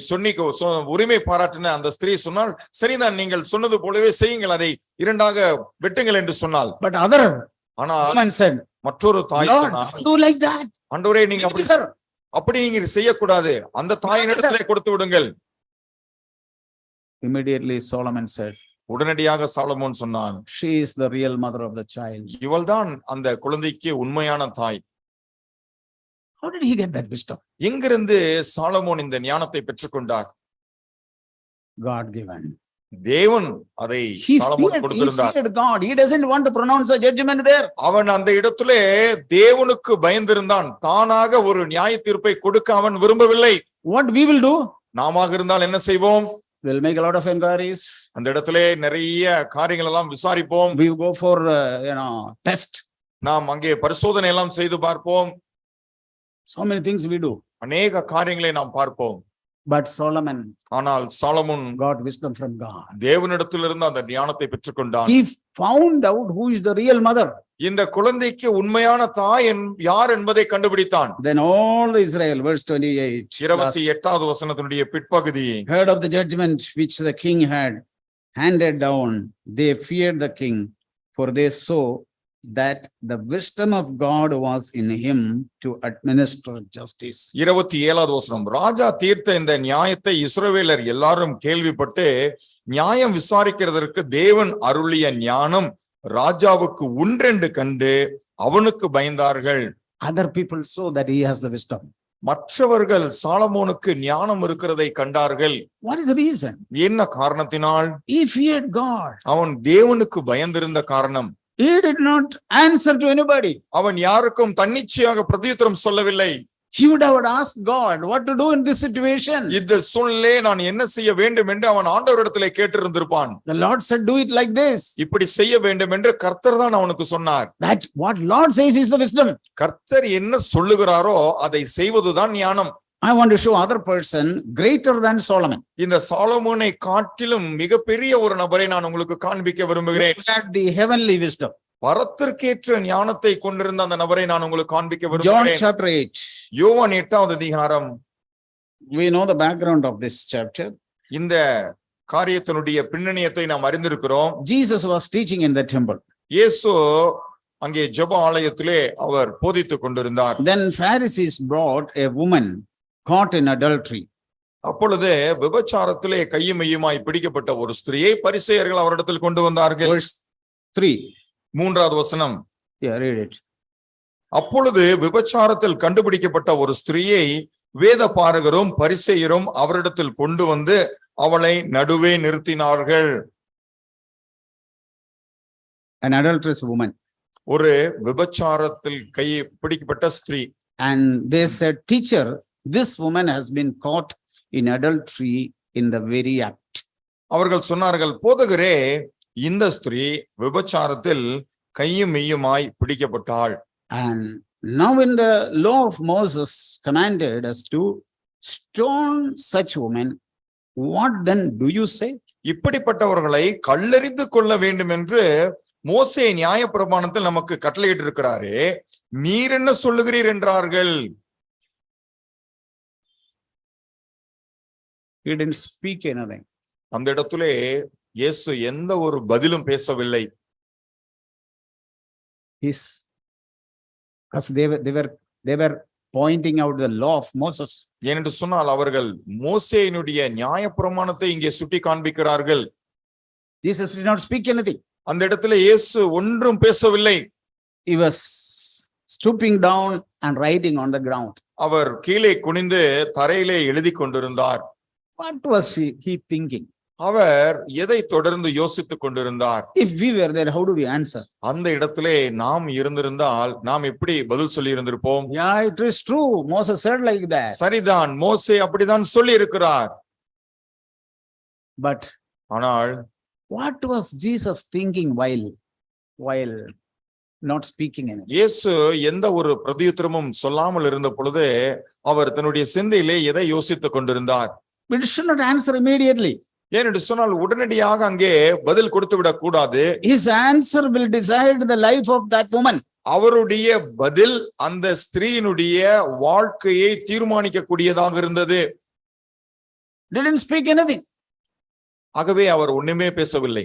Speaker 2: உரிமை பாராட்டின அந்த ஸ்திரீ சொன்னால் சரிதான் நீங்கள் சொன்னது போலவே செய்யுங்கள் அதை இரண்டாக வெட்டுங்கள் என்று சொன்னாள்.
Speaker 1: But other
Speaker 2: ஆனால்
Speaker 1: said
Speaker 2: மற்றொரு தாய் சொன்னாள்
Speaker 1: do like that.
Speaker 2: ஆண்டவரே நீங்க அப்படி நீங்க செய்யக்கூடாது, அந்த தாயின் இடத்திலே கொடுத்து விடுங்கள்.
Speaker 1: Immediately Solomon said,
Speaker 2: உடனடியாக சாலமோன் சொன்னான்
Speaker 1: she is the real mother of the child.
Speaker 2: இவள்தான் அந்த குழந்தைக்கு உண்மையான தாய்.
Speaker 1: How did he get that wisdom?
Speaker 2: எங்கிருந்து சாலமோன் இந்த ஞானத்தை பெற்றுக்கொண்டார்?
Speaker 1: God given.
Speaker 2: தேவன் அதை சாலமோன் கொடுத்திருந்தார்.
Speaker 1: He feared God. He doesn't want to pronounce a judgment there.
Speaker 2: அவன் அந்த இடத்திலே தேவனுக்கு பயந்திருந்தான். தானாக ஒரு நியாய தீர்ப்பை கொடுக்க அவன் விரும்பவில்லை.
Speaker 1: What we will do?
Speaker 2: நாமாக இருந்தால் என்ன செய்வோம்?
Speaker 1: We'll make a lot of inquiries.
Speaker 2: அந்த இடத்திலே நிறைய காரியங்கள் எல்லாம் விசாரிப்போம்.
Speaker 1: We go for test.
Speaker 2: நாம் அங்கே பரிசோதனை எல்லாம் செய்து பார்ப்போம்.
Speaker 1: So many things we do.
Speaker 2: அநேக காரியங்களை நாம் பார்ப்போம்.
Speaker 1: But Solomon
Speaker 2: ஆனால் Solomon
Speaker 1: got wisdom from God.
Speaker 2: தேவனிடத்திலிருந்து அந்த ஞானத்தை பெற்றுக்கொண்டான்.
Speaker 1: He found out who is the real mother.
Speaker 2: இந்த குழந்தைக்கு உண்மையான தாய் யார் என்பதை கண்டுபிடித்தான்.
Speaker 1: Then all the Israel, verse 28,
Speaker 2: 28வது வசனத்தினுடைய பிற்பகுதி,
Speaker 1: heard of the judgment which the king had handed down. They feared the king, for they saw that the wisdom of God was in him to administer justice.
Speaker 2: 27வது வசனம், ராஜா தீர்த்த இந்த நியாயத்தை இஸ்ரவேலர் எல்லாரும் கேள்விப்பட்டு நியாயம் விசாரிக்கிறதற்கு தேவன் அருளிய ஞானம் ராஜாவுக்கு உண்டென்று கண்டு அவனுக்கு பயந்தார்கள்.
Speaker 1: Other people saw that he has the wisdom.
Speaker 2: மற்றவர்கள் சாலமோனுக்கு ஞானம் இருக்கிறதை கண்டார்கள்.
Speaker 1: What is the reason?
Speaker 2: என்ன காரணத்தினால்?
Speaker 1: He feared God.
Speaker 2: அவன் தேவனுக்கு பயந்திருந்த காரணம்.
Speaker 1: He did not answer to anybody.
Speaker 2: அவன் யாருக்கும் தன்னிச்சையாக பிரதியுத்தரம் சொல்லவில்லை.
Speaker 1: He would have asked God what to do in this situation.
Speaker 2: இந்த சூழ்நிலையை நான் என்ன செய்ய வேண்டும் என்று அவன் ஆண்டவரிடத்திலே கேட்டிருந்திருப்பான்.
Speaker 1: The Lord said, do it like this.
Speaker 2: இப்படி செய்ய வேண்டும் என்று கர்த்தர் தான் அவனுக்கு சொன்னார்.
Speaker 1: That what Lord says is the wisdom.
Speaker 2: கர்த்தர் என்ன சொல்லுகிறாரோ அதை செய்வதுதான் ஞானம்.
Speaker 1: I want to show other person greater than Solomon.
Speaker 2: இந்த சாலமோனை காட்டிலும் மிகப்பெரிய ஒரு நபரை நான் உங்களுக்கு காண்பிக்க விரும்புகிறேன்.
Speaker 1: Had the heavenly wisdom.
Speaker 2: பரத்திற்கேற்ற ஞானத்தை கொண்டிருந்த அந்த நபரை நான் உங்களுக்கு காண்பிக்க
Speaker 1: John
Speaker 2: விரும்புகிறேன்.
Speaker 1: chapter 8.
Speaker 2: யோவான் 8வது அதிகாரம்.
Speaker 1: We know the background of this chapter.
Speaker 2: இந்த காரியத்தினுடைய பின்னணியத்தை நாம் அறிந்திருக்கிறோம்.
Speaker 1: Jesus was teaching in the temple.
Speaker 2: இயேசு அங்கே ஜெப ஆலயத்திலே அவர் போதித்துக் கொண்டிருந்தார்.
Speaker 1: Then Pharisees brought a woman caught in adultery.
Speaker 2: அப்பொழுது விபச்சாரத்திலே கையும் மெய்யுமாய் பிடிக்கப்பட்ட ஒரு ஸ்திரியை பரிசேயர்கள் அவரிடத்தில் கொண்டு வந்தார்கள்.
Speaker 1: Verse 3.
Speaker 2: 3வது வசனம்.
Speaker 1: Yeah, read it.
Speaker 2: அப்பொழுது விபச்சாரத்தில் கண்டுபிடிக்கப்பட்ட ஒரு ஸ்திரியை வேத பாரகரும் பரிசேயரும் அவரிடத்தில் கொண்டு வந்து அவளை நடுவே நிறுத்தினார்கள்.
Speaker 1: An adulterous woman.
Speaker 2: ஒரு விபச்சாரத்தில் கை பிடிக்கப்பட்ட ஸ்திரீ.
Speaker 1: And they said, teacher, this woman has been caught in adultery in the very act.
Speaker 2: அவர்கள் சொன்னார்கள், போதகரே, இந்த ஸ்திரீ விபச்சாரத்தில் கையும் மெய்யுமாய் பிடிக்கப்பட்டாள்.
Speaker 1: And now in the law of Moses commanded us to stone such women. What then do you say?
Speaker 2: இப்படிப்பட்டவர்களை கல்லெறிந்து கொள்ள வேண்டும் என்று மோசே நியாயப்பிரமாணத்தில் நமக்கு கட்டளையிட்டு இருக்கிறாரே, நீர் என்ன சொல்லுகிறீர் என்றார்கள்.
Speaker 1: He didn't speak anything.
Speaker 2: அந்த இடத்திலே இயேசு எந்த ஒரு பதிலும் பேசவில்லை.
Speaker 1: Because they were pointing out the law of Moses.
Speaker 2: ஏனென்று சொன்னால் அவர்கள் மோசேயினுடைய நியாயப்பிரமாணத்தை இங்கே சுட்டி காண்பிக்கிறார்கள்.
Speaker 1: Jesus did not speak anything.
Speaker 2: அந்த இடத்துல இயேசு ஒன்றும் பேசவில்லை.
Speaker 1: He was stooping down and writing on the ground.
Speaker 2: அவர் கீழே குனிந்து தரையிலே எழுதி கொண்டிருந்தார்.
Speaker 1: What was he thinking?
Speaker 2: அவர் எதை தொடர்ந்து யோசித்துக் கொண்டிருந்தார்?
Speaker 1: If we were there, how do we answer?
Speaker 2: அந்த இடத்திலே நாம் இருந்திருந்தால் நாம் எப்படி பதில் சொல்லி இருந்திருப்போம்?
Speaker 1: Yeah, it is true. Moses said like that.
Speaker 2: சரிதான், மோசே அப்படிதான் சொல்லி இருக்கிறார்.
Speaker 1: But
Speaker 2: ஆனால்
Speaker 1: what was Jesus thinking while not speaking anything?
Speaker 2: இயேசு எந்த ஒரு பிரதியுத்தரமும் சொல்லாமல் இருந்த பொழுது அவர் தன்னுடைய சிந்தையிலே எதை யோசித்துக் கொண்டிருந்தார்?
Speaker 1: We should not answer immediately.
Speaker 2: ஏனென்று சொன்னால் உடனடியாக அங்கே பதில் கொடுத்து விடக் கூடாது.
Speaker 1: His answer will decide the life of that woman.
Speaker 2: அவருடைய பதில் அந்த ஸ்திரீயினுடைய வாழ்க்கையை தீர்மானிக்க கூடியதாக இருந்தது.
Speaker 1: Didn't speak anything.
Speaker 2: ஆகவே அவர் ஒண்ணுமே பேசவில்லை.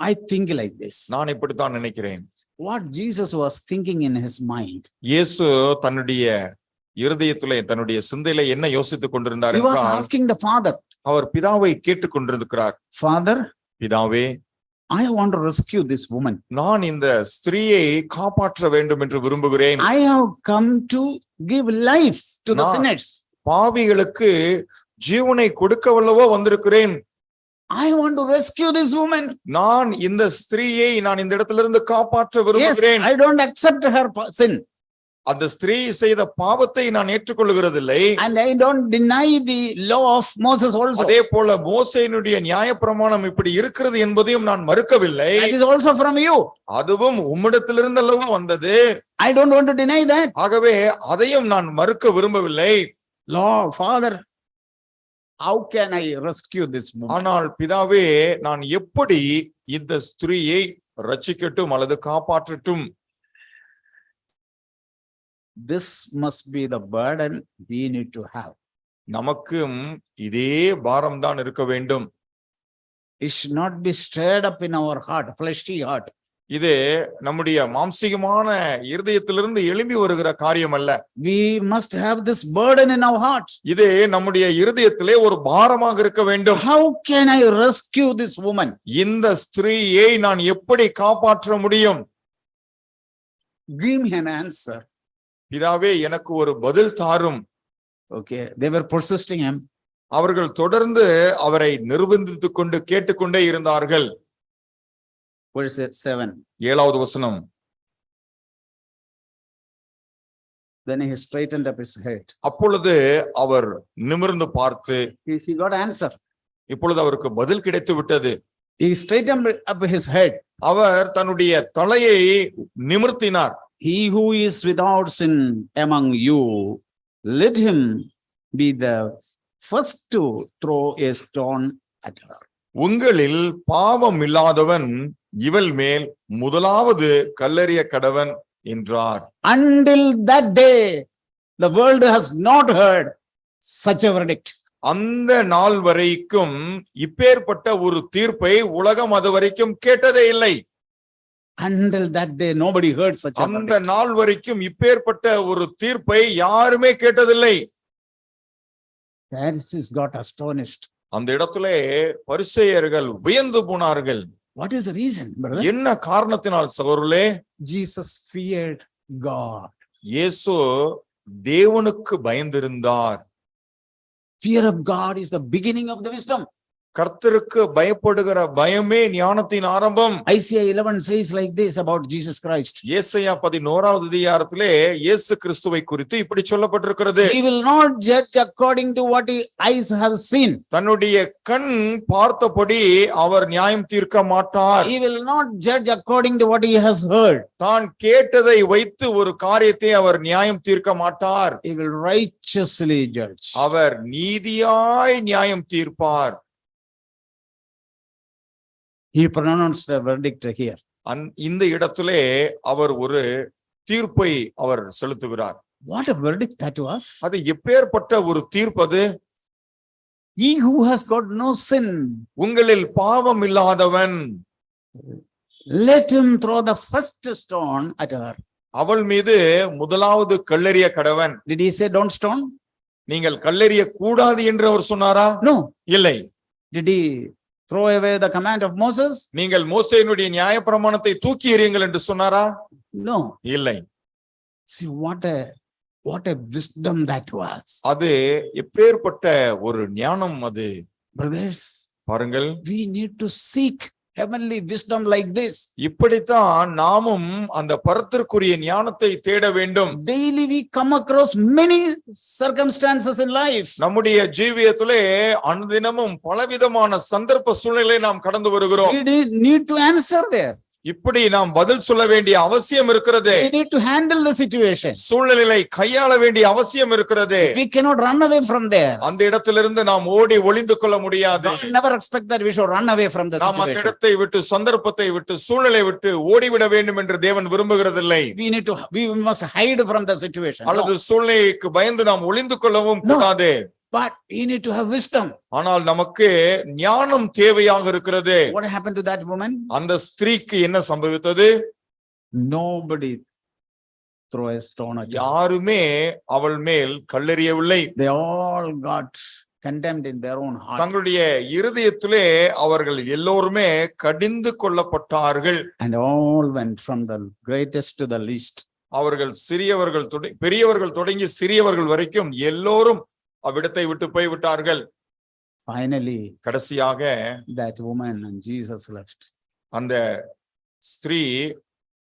Speaker 1: I think like this.
Speaker 2: நான் இப்படித்தான் நினைக்கிறேன்.
Speaker 1: What Jesus was thinking in his mind.
Speaker 2: இயேசு தன்னுடைய இருதயத்திலே தன்னுடைய சிந்தையிலே என்ன யோசித்துக் கொண்டிருந்தார்
Speaker 1: He was
Speaker 2: என்றால்,
Speaker 1: asking the Father.
Speaker 2: அவர் பிதாவை கேட்டுக் கொண்டிருக்கிறார்.
Speaker 1: Father,
Speaker 2: பிதாவே,
Speaker 1: I want to rescue this woman.
Speaker 2: நான் இந்த ஸ்திரீயை காப்பாற்ற வேண்டும் என்று விரும்புகிறேன்.
Speaker 1: I have come to give life to the sinners.
Speaker 2: பாவிகளுக்கு ஜீவனை கொடுக்க வல்லவோ வந்திருக்கிறேன்.
Speaker 1: I want to rescue this woman.
Speaker 2: நான் இந்த ஸ்திரீயை நான் இந்த இடத்திலிருந்து காப்பாற்ற விரும்புகிறேன்.
Speaker 1: Yes, I don't accept her sin.
Speaker 2: அந்த ஸ்திரீ செய்த பாவத்தை நான் ஏற்றுக்கொள்ளுகிறதில்லை.
Speaker 1: And I don't deny the law of Moses also.
Speaker 2: அதே போல மோசேயினுடைய நியாயப்பிரமாணம் இப்படி இருக்கிறது என்பதையும் நான் மறுக்கவில்லை.
Speaker 1: That is also from you.
Speaker 2: அதுவும் உம்மிடத்திலிருந்து அல்லவா வந்தது.
Speaker 1: I don't want to deny that.
Speaker 2: ஆகவே அதையும் நான் மறுக்க விரும்பவில்லை.
Speaker 1: Lord, Father, how can I rescue this woman?
Speaker 2: ஆனால் பிதாவே, நான் எப்படி இந்த ஸ்திரீயை ரட்சிக்கட்டும் அல்லது காப்பாற்றட்டும்?
Speaker 1: This must be the burden we need to have.
Speaker 2: நமக்கும் இதே பாரம் தான் இருக்க வேண்டும்.
Speaker 1: It should not be stirred up in our heart, fleshy heart.
Speaker 2: இது நம்முடைய மாம்சீகமான இருதயத்திலிருந்து எழும்பி வருகிற காரியம் அல்ல.
Speaker 1: We must have this burden in our heart.
Speaker 2: இது நம்முடைய இருதயத்திலே ஒரு பாரமாக இருக்க வேண்டும்.
Speaker 1: How can I rescue this woman?
Speaker 2: இந்த ஸ்திரீயை நான் எப்படி காப்பாற்ற முடியும்?
Speaker 1: Give me an answer.
Speaker 2: பிதாவே, எனக்கு ஒரு பதில் தாரும்.
Speaker 1: Okay, they were persisting him.
Speaker 2: அவர்கள் தொடர்ந்து அவரை நிர்பந்தித்துக் கொண்டு கேட்டுக்கொண்டே இருந்தார்கள்.
Speaker 1: Verse 7.
Speaker 2: 7வது வசனம்.
Speaker 1: Then he straightened up his head.
Speaker 2: அப்பொழுது அவர் நிமிர்ந்து பார்த்து,
Speaker 1: He got answer.
Speaker 2: இப்பொழுது அவருக்கு பதில் கிடைத்து விட்டது.
Speaker 1: He straightened up his head.
Speaker 2: அவர் தன்னுடைய தலையை நிமிர்த்தினார்.
Speaker 1: He who is without sin among you, let him be the first to throw a stone at her.
Speaker 2: உங்களில் பாவம் இல்லாதவன் இவள் மேல் முதலாவது கல்லெறிய கடவன் என்றார்.
Speaker 1: Until that day, the world has not heard such a verdict.
Speaker 2: அந்த நாள் வரைக்கும் இப்பேற்பட்ட ஒரு தீர்ப்பை உலகம் அது வரைக்கும் கேட்டதே இல்லை.
Speaker 1: Until that day, nobody heard such a
Speaker 2: அந்த
Speaker 1: verdict.
Speaker 2: நாள் வரைக்கும் இப்பேற்பட்ட ஒரு தீர்ப்பை யாருமே கேட்டதில்லை.
Speaker 1: Pharisees got astonished.
Speaker 2: அந்த இடத்திலே பரிசேயர்கள் வியந்து போனார்கள்.
Speaker 1: What is the reason, brother?
Speaker 2: என்ன காரணத்தினால் சகோதரர்களே?
Speaker 1: Jesus feared God.
Speaker 2: இயேசு தேவனுக்கு பயந்திருந்தார்.
Speaker 1: Fear of God is the beginning of the wisdom.
Speaker 2: கர்த்தருக்கு பயப்படுகிற பயமே ஞானத்தின் ஆரம்பம்.
Speaker 1: Isaiah 11 says like this about Jesus Christ.
Speaker 2: ஏசாயா 11வது அதிகாரத்திலே இயேசு கிறிஸ்துவை குறித்து இப்படி சொல்லப்பட்டிருக்கிறது.
Speaker 1: He will not judge according to what his eyes have seen.
Speaker 2: தன்னுடைய கண் பார்த்தபடி அவர் நியாயம் தீர்க்க மாட்டார்.
Speaker 1: He will not judge according to what he has heard.
Speaker 2: தான் கேட்டதை வைத்து ஒரு காரியத்தை அவர் நியாயம் தீர்க்க மாட்டார்.
Speaker 1: He will righteously judge.
Speaker 2: அவர் நீதியாய் நியாயம் தீர்ப்பார்.
Speaker 1: He pronounced a verdict here.
Speaker 2: இந்த இடத்திலே அவர் ஒரு தீர்ப்பை அவர் செலுத்துகிறார்.
Speaker 1: What a verdict that was.
Speaker 2: அது எப்பேற்பட்ட ஒரு தீர்ப்பது?
Speaker 1: He who has got no sin,
Speaker 2: உங்களில் பாவம் இல்லாதவன்,
Speaker 1: let him throw the first stone at her.
Speaker 2: அவள் மீது முதலாவது கல்லெறிய கடவன்.
Speaker 1: Did he say don't stone?
Speaker 2: நீங்கள் கல்லெறிய கூடாது என்று அவர் சொன்னாரா?
Speaker 1: No.
Speaker 2: இல்லை.
Speaker 1: Did he throw away the command of Moses?
Speaker 2: நீங்கள் மோசேயினுடைய நியாயப்பிரமாணத்தை தூக்கி எறியுங்கள் என்று சொன்னாரா?
Speaker 1: No.
Speaker 2: இல்லை.
Speaker 1: See what a wisdom that was.
Speaker 2: அது எப்பேற்பட்ட ஒரு ஞானம் அது.
Speaker 1: Brothers,
Speaker 2: பாருங்கள்,
Speaker 1: we need to seek heavenly wisdom like this.
Speaker 2: இப்படித்தான் நாமும் அந்த பரத்திற்குரிய ஞானத்தை தேட வேண்டும்.
Speaker 1: Daily we come across many circumstances in life.
Speaker 2: நம்முடைய ஜீவியத்திலே அனுதினமும் பலவிதமான சந்தர்ப்ப சூழ்நிலை நாம் கடந்து வருகிறோம்.
Speaker 1: We need to answer there.
Speaker 2: இப்படி நாம் பதில் சொல்ல வேண்டிய அவசியம் இருக்கிறது.
Speaker 1: We need to handle the situation.
Speaker 2: சூழ்நிலையை கையாள வேண்டிய அவசியம் இருக்கிறது.
Speaker 1: We cannot run away from there.
Speaker 2: அந்த இடத்திலிருந்து நாம் ஓடி ஒளிந்து கொள்ள முடியாது.
Speaker 1: God never expect that we should run away from the
Speaker 2: நாம் அந்த
Speaker 1: situation.
Speaker 2: இடத்தை விட்டு, சந்தர்ப்பத்தை விட்டு, சூழ்நிலை விட்டு ஓடிவிட வேண்டும் என்று தேவன் விரும்புகிறதில்லை.
Speaker 1: We must hide from the situation.
Speaker 2: அல்லது சூழ்நிலைக்கு பயந்து நாம் ஒளிந்து கொள்ளவும் கூடாது.
Speaker 1: But we need to have wisdom.
Speaker 2: ஆனால் நமக்கு ஞானம் தேவையாக இருக்கிறது.
Speaker 1: What happened to that woman?
Speaker 2: அந்த ஸ்திரீக்கு என்ன சம்பவித்தது?
Speaker 1: Nobody threw a stone at her.
Speaker 2: யாருமே அவள் மேல் கல்லெறியவில்லை.
Speaker 1: They all got condemned in their own heart.
Speaker 2: தங்களுடைய இருதயத்திலே அவர்கள் எல்லோருமே கடிந்து கொள்ளப்பட்டார்கள்.
Speaker 1: And all went from the greatest to the least.
Speaker 2: அவர்கள் பெரியவர்கள் தொடங்கி சிறியவர்கள் வரைக்கும் எல்லோரும் அவ்விடத்தை விட்டு போய்விட்டார்கள்.
Speaker 1: Finally,
Speaker 2: கடைசியாக
Speaker 1: that woman and Jesus left.
Speaker 2: அந்த ஸ்திரீ,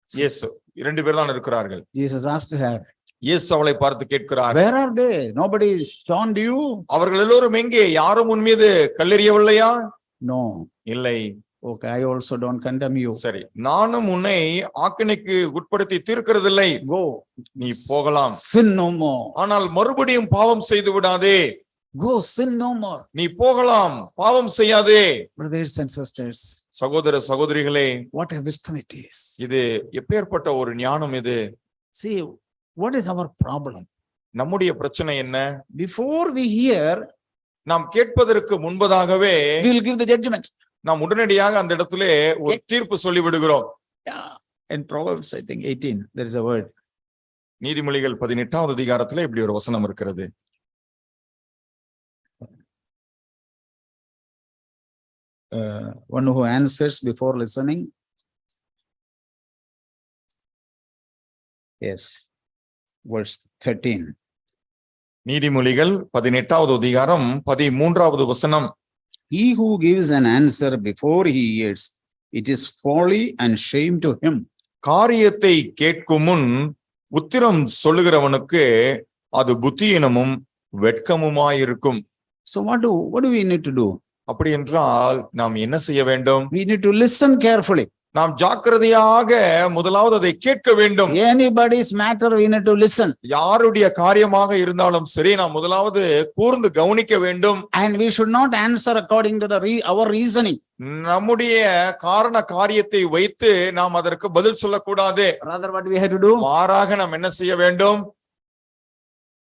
Speaker 2: இயேசு, 2 பேர் தான் இருக்கிறார்கள்.
Speaker 1: Jesus asked her,
Speaker 2: இயேசு அவளை பார்த்து கேட்கிறார்,
Speaker 1: where are they? Nobody stoned you?
Speaker 2: அவர்கள் எல்லோரும் எங்கே? யாரும் உன் மீது கல்லெறியவில்லையா?
Speaker 1: No.
Speaker 2: இல்லை.
Speaker 1: Okay, I also don't condemn you.
Speaker 2: சரி, நானும் உன்னை ஆக்கினைக்கு உட்படுத்தி தீர்க்கிறதில்லை.
Speaker 1: Go.
Speaker 2: நீ போகலாம்.
Speaker 1: Sin no more.
Speaker 2: ஆனால் மறுபடியும் பாவம் செய்து விடாதே.
Speaker 1: Go, sin no more.
Speaker 2: நீ போகலாம், பாவம் செய்யாதே.
Speaker 1: Brothers and sisters,
Speaker 2: சகோதர சகோதரிகளே,
Speaker 1: what a wisdom it is.
Speaker 2: இது எப்பேற்பட்ட ஒரு ஞானம் இது.
Speaker 1: See, what is our problem?
Speaker 2: நம்முடைய பிரச்சனை என்ன?
Speaker 1: Before we hear,
Speaker 2: நாம் கேட்பதற்கு முன்பதாகவே
Speaker 1: we will give the judgment.
Speaker 2: நாம் உடனடியாக அந்த இடத்திலே ஒரு தீர்ப்பு சொல்லி விடுகிறோம்.
Speaker 1: Yeah. In Proverbs, I think 18, there is a word.
Speaker 2: நீதிமொழிகள் 18வது அதிகாரத்திலே இப்படி ஒரு வசனம் இருக்கிறது.
Speaker 1: One who answers before listening. Yes. Verse 13.
Speaker 2: நீதிமொழிகள் 18வது அதிகாரம் 13வது வசனம்.
Speaker 1: He who gives an answer before he hears, it is folly and shame to him.
Speaker 2: காரியத்தை கேட்கும் முன் உத்திரம் சொல்லுகிறவனுக்கு அது புத்தியினமும் வெட்கமுமாயிருக்கும்.
Speaker 1: So what do we need to do?
Speaker 2: அப்படி என்றால் நாம் என்ன செய்ய வேண்டும்?
Speaker 1: We need to listen carefully.
Speaker 2: நாம் ஜாக்கிரதையாக முதலாவது அதை கேட்க வேண்டும்.
Speaker 1: Anybody's matter, we need to listen.
Speaker 2: யாருடைய காரியமாக இருந்தாலும் சரி, நாம் முதலாவது கூர்ந்து கவனிக்க வேண்டும்.
Speaker 1: And we should not answer according to our reasoning.
Speaker 2: நம்முடைய காரண காரியத்தை வைத்து நாம் அதற்கு பதில் சொல்லக்கூடாது.
Speaker 1: Rather, what we have to do?
Speaker 2: மாறாக நாம் என்ன செய்ய வேண்டும்?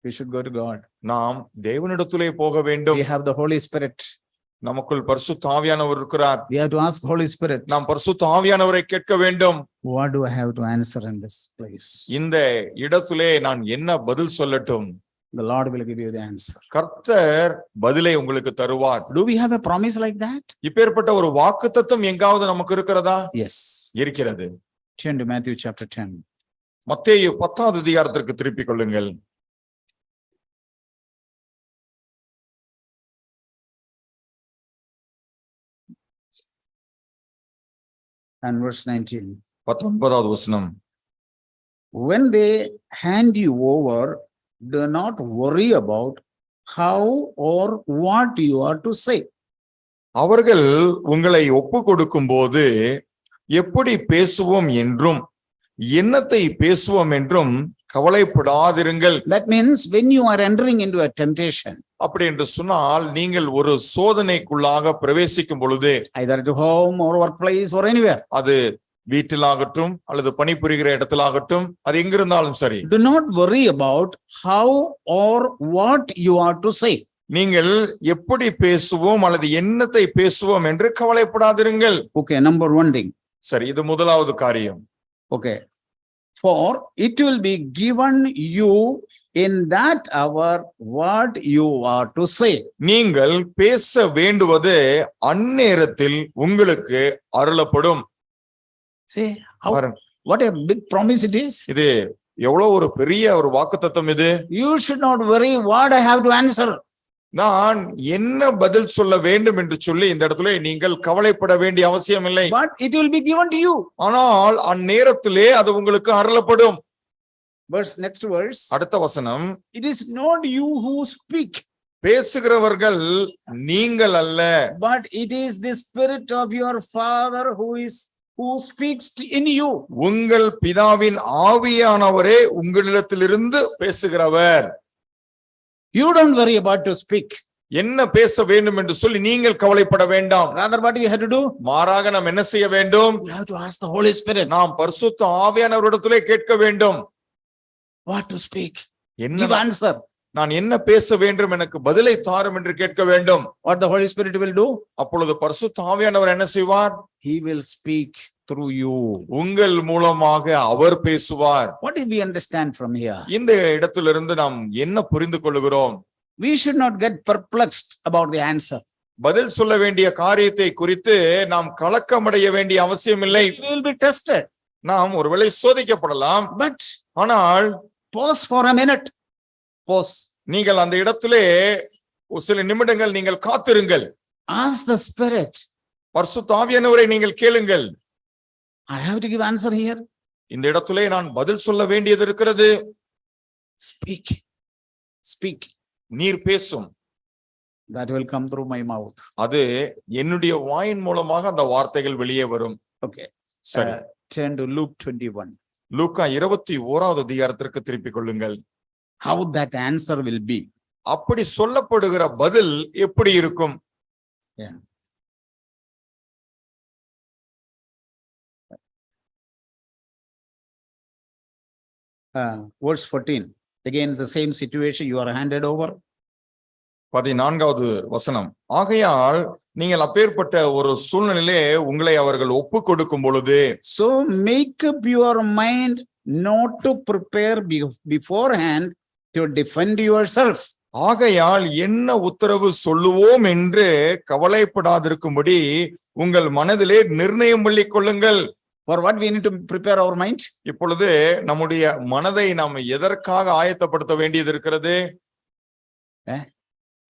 Speaker 1: We should go to God.
Speaker 2: நாம் தேவனிடத்திலே போக வேண்டும்.
Speaker 1: We have the Holy Spirit.
Speaker 2: நமக்குள் பரிசுத்த ஆவியானவர் இருக்கிறார்.
Speaker 1: We have to ask Holy Spirit.
Speaker 2: நாம் பரிசுத்த ஆவியானவரை கேட்க வேண்டும்.
Speaker 1: What do I have to answer in this place?
Speaker 2: இந்த இடத்திலே நான் என்ன பதில் சொல்லட்டும்?
Speaker 1: The Lord will give you the answer.
Speaker 2: கர்த்தர் பதிலை உங்களுக்கு தருவார்.
Speaker 1: Do we have a promise like that?
Speaker 2: இப்பேற்பட்ட ஒரு வாக்குத்தத்தம் எங்காவது நமக்கு இருக்கிறதா?
Speaker 1: Yes.
Speaker 2: இருக்கிறது.
Speaker 1: Turn to Matthew chapter 10.
Speaker 2: மத்தேயு 10வது அதிகாரத்திற்கு திருப்பிக் கொள்ளுங்கள்.
Speaker 1: And verse 19.
Speaker 2: 19வது வசனம்.
Speaker 1: When they hand you over, do not worry about how or what you are to say.
Speaker 2: அவர்கள் உங்களை ஒப்பு கொடுக்கும் போது எப்படி பேசுவோம் என்றும் என்னத்தை பேசுவோம் என்றும் கவலைப்படாதிருங்கள்.
Speaker 1: That means when you are entering into a temptation,
Speaker 2: அப்படி என்று சொன்னால் நீங்கள் ஒரு சோதனைக்குள்ளாக பிரவேசிக்கும் பொழுது,
Speaker 1: either at home or workplace or anywhere,
Speaker 2: அது வீட்டிலாகட்டும் அல்லது பணிபுரிகிற இடத்திலாகட்டும், அது எங்கிருந்தாலும் சரி,
Speaker 1: do not worry about how or what you are to say.
Speaker 2: நீங்கள் எப்படி பேசுவோம் அல்லது என்னத்தை பேசுவோம் என்று கவலைப்படாதிருங்கள்.
Speaker 1: Okay, number one thing.
Speaker 2: சரி, இது முதலாவது காரியம்.
Speaker 1: Okay. For it will be given you in that hour what you are to say.
Speaker 2: நீங்கள் பேச வேண்டுவது அந்நேரத்தில் உங்களுக்கு அருளப்படும்.
Speaker 1: See how, what a big promise it is.
Speaker 2: இது எவ்வளவு ஒரு பெரிய ஒரு வாக்குத்தத்தம் இது.
Speaker 1: You should not worry what I have to answer.
Speaker 2: நான் என்ன பதில் சொல்ல வேண்டும் என்று சொல்லி இந்த இடத்துல நீங்கள் கவலைப்பட வேண்டிய அவசியம் இல்லை.
Speaker 1: But it will be given to you.
Speaker 2: ஆனால் அந்நேரத்திலே அது உங்களுக்கு அருளப்படும்.
Speaker 1: Next verse.
Speaker 2: அடுத்த வசனம்.
Speaker 1: It is not you who speak.
Speaker 2: பேசுகிறவர்கள் நீங்கள் அல்ல.
Speaker 1: But it is the Spirit of your Father who speaks in you.
Speaker 2: உங்கள் பிதாவின் ஆவியானவரே உங்களிடத்திலிருந்து பேசுகிறவர்.
Speaker 1: You don't worry about to speak.
Speaker 2: என்ன பேச வேண்டும் என்று சொல்லி நீங்கள் கவலைப்பட வேண்டாம்.
Speaker 1: Rather, what we have to do?
Speaker 2: மாறாக நாம் என்ன செய்ய வேண்டும்?
Speaker 1: We have to ask the Holy Spirit.
Speaker 2: நாம் பரிசுத்த ஆவியானவரிடத்திலே கேட்க வேண்டும்.
Speaker 1: What to speak?
Speaker 2: என்ன
Speaker 1: Give answer.
Speaker 2: நான் என்ன பேச வேண்டும், எனக்கு பதிலை தாரும் என்று கேட்க வேண்டும்.
Speaker 1: What the Holy Spirit will do?
Speaker 2: அப்பொழுது பரிசுத்த ஆவியானவர் என்ன செய்வார்?
Speaker 1: He will speak through you.
Speaker 2: உங்கள் மூலமாக அவர் பேசுவார்.
Speaker 1: What did we understand from here?
Speaker 2: இந்த இடத்திலிருந்து நாம் என்ன புரிந்து கொள்கிறோம்?
Speaker 1: We should not get perplexed about the answer.
Speaker 2: பதில் சொல்ல வேண்டிய காரியத்தை குறித்து நாம் கலக்கமடைய வேண்டிய அவசியம் இல்லை.
Speaker 1: We will be tested.
Speaker 2: நாம் ஒருவேளை சோதிக்கப்படலாம்.
Speaker 1: But
Speaker 2: ஆனால்
Speaker 1: pause for a minute. Pause.
Speaker 2: நீங்கள் அந்த இடத்திலே சில நிமிடங்கள் நீங்கள் காத்திருங்கள்.
Speaker 1: Ask the Spirit.
Speaker 2: பரிசுத்த ஆவியானவரை நீங்கள் கேளுங்கள்.
Speaker 1: I have to give answer here.
Speaker 2: இந்த இடத்திலே நான் பதில் சொல்ல வேண்டியது இருக்கிறது.
Speaker 1: Speak. Speak.
Speaker 2: நீர் பேசும்.
Speaker 1: That will come through my mouth.
Speaker 2: அது என்னுடைய வாயின் மூலமாக அந்த வார்த்தைகள் வெளியே வரும்.
Speaker 1: Okay.
Speaker 2: சரி.
Speaker 1: Turn to Luke 21.
Speaker 2: லூக்கா 21வது அதிகாரத்திற்கு திருப்பிக் கொள்ளுங்கள்.
Speaker 1: How that answer will be.
Speaker 2: அப்படி சொல்லப்படுகிற பதில் எப்படி இருக்கும்?
Speaker 1: Yeah. Verse 14. Again, the same situation, you are handed over.
Speaker 2: 14வது வசனம். ஆகையால் நீங்கள் அப்பேற்பட்ட ஒரு சூழ்நிலையிலே உங்களை அவர்கள் ஒப்பு கொடுக்கும் பொழுது,
Speaker 1: So make up your mind not to prepare beforehand to defend yourself.
Speaker 2: ஆகையால் என்ன உத்தரவு சொல்லுவோம் என்று கவலைப்படாதிருக்கும்படி உங்கள் மனதிலே நிர்ணயம் பண்ணிக் கொள்ளுங்கள்.
Speaker 1: For what we need to prepare our mind?
Speaker 2: இப்பொழுது நம்முடைய மனதை நாம் எதற்காக ஆயத்தப்படுத்த வேண்டியது இருக்கிறது?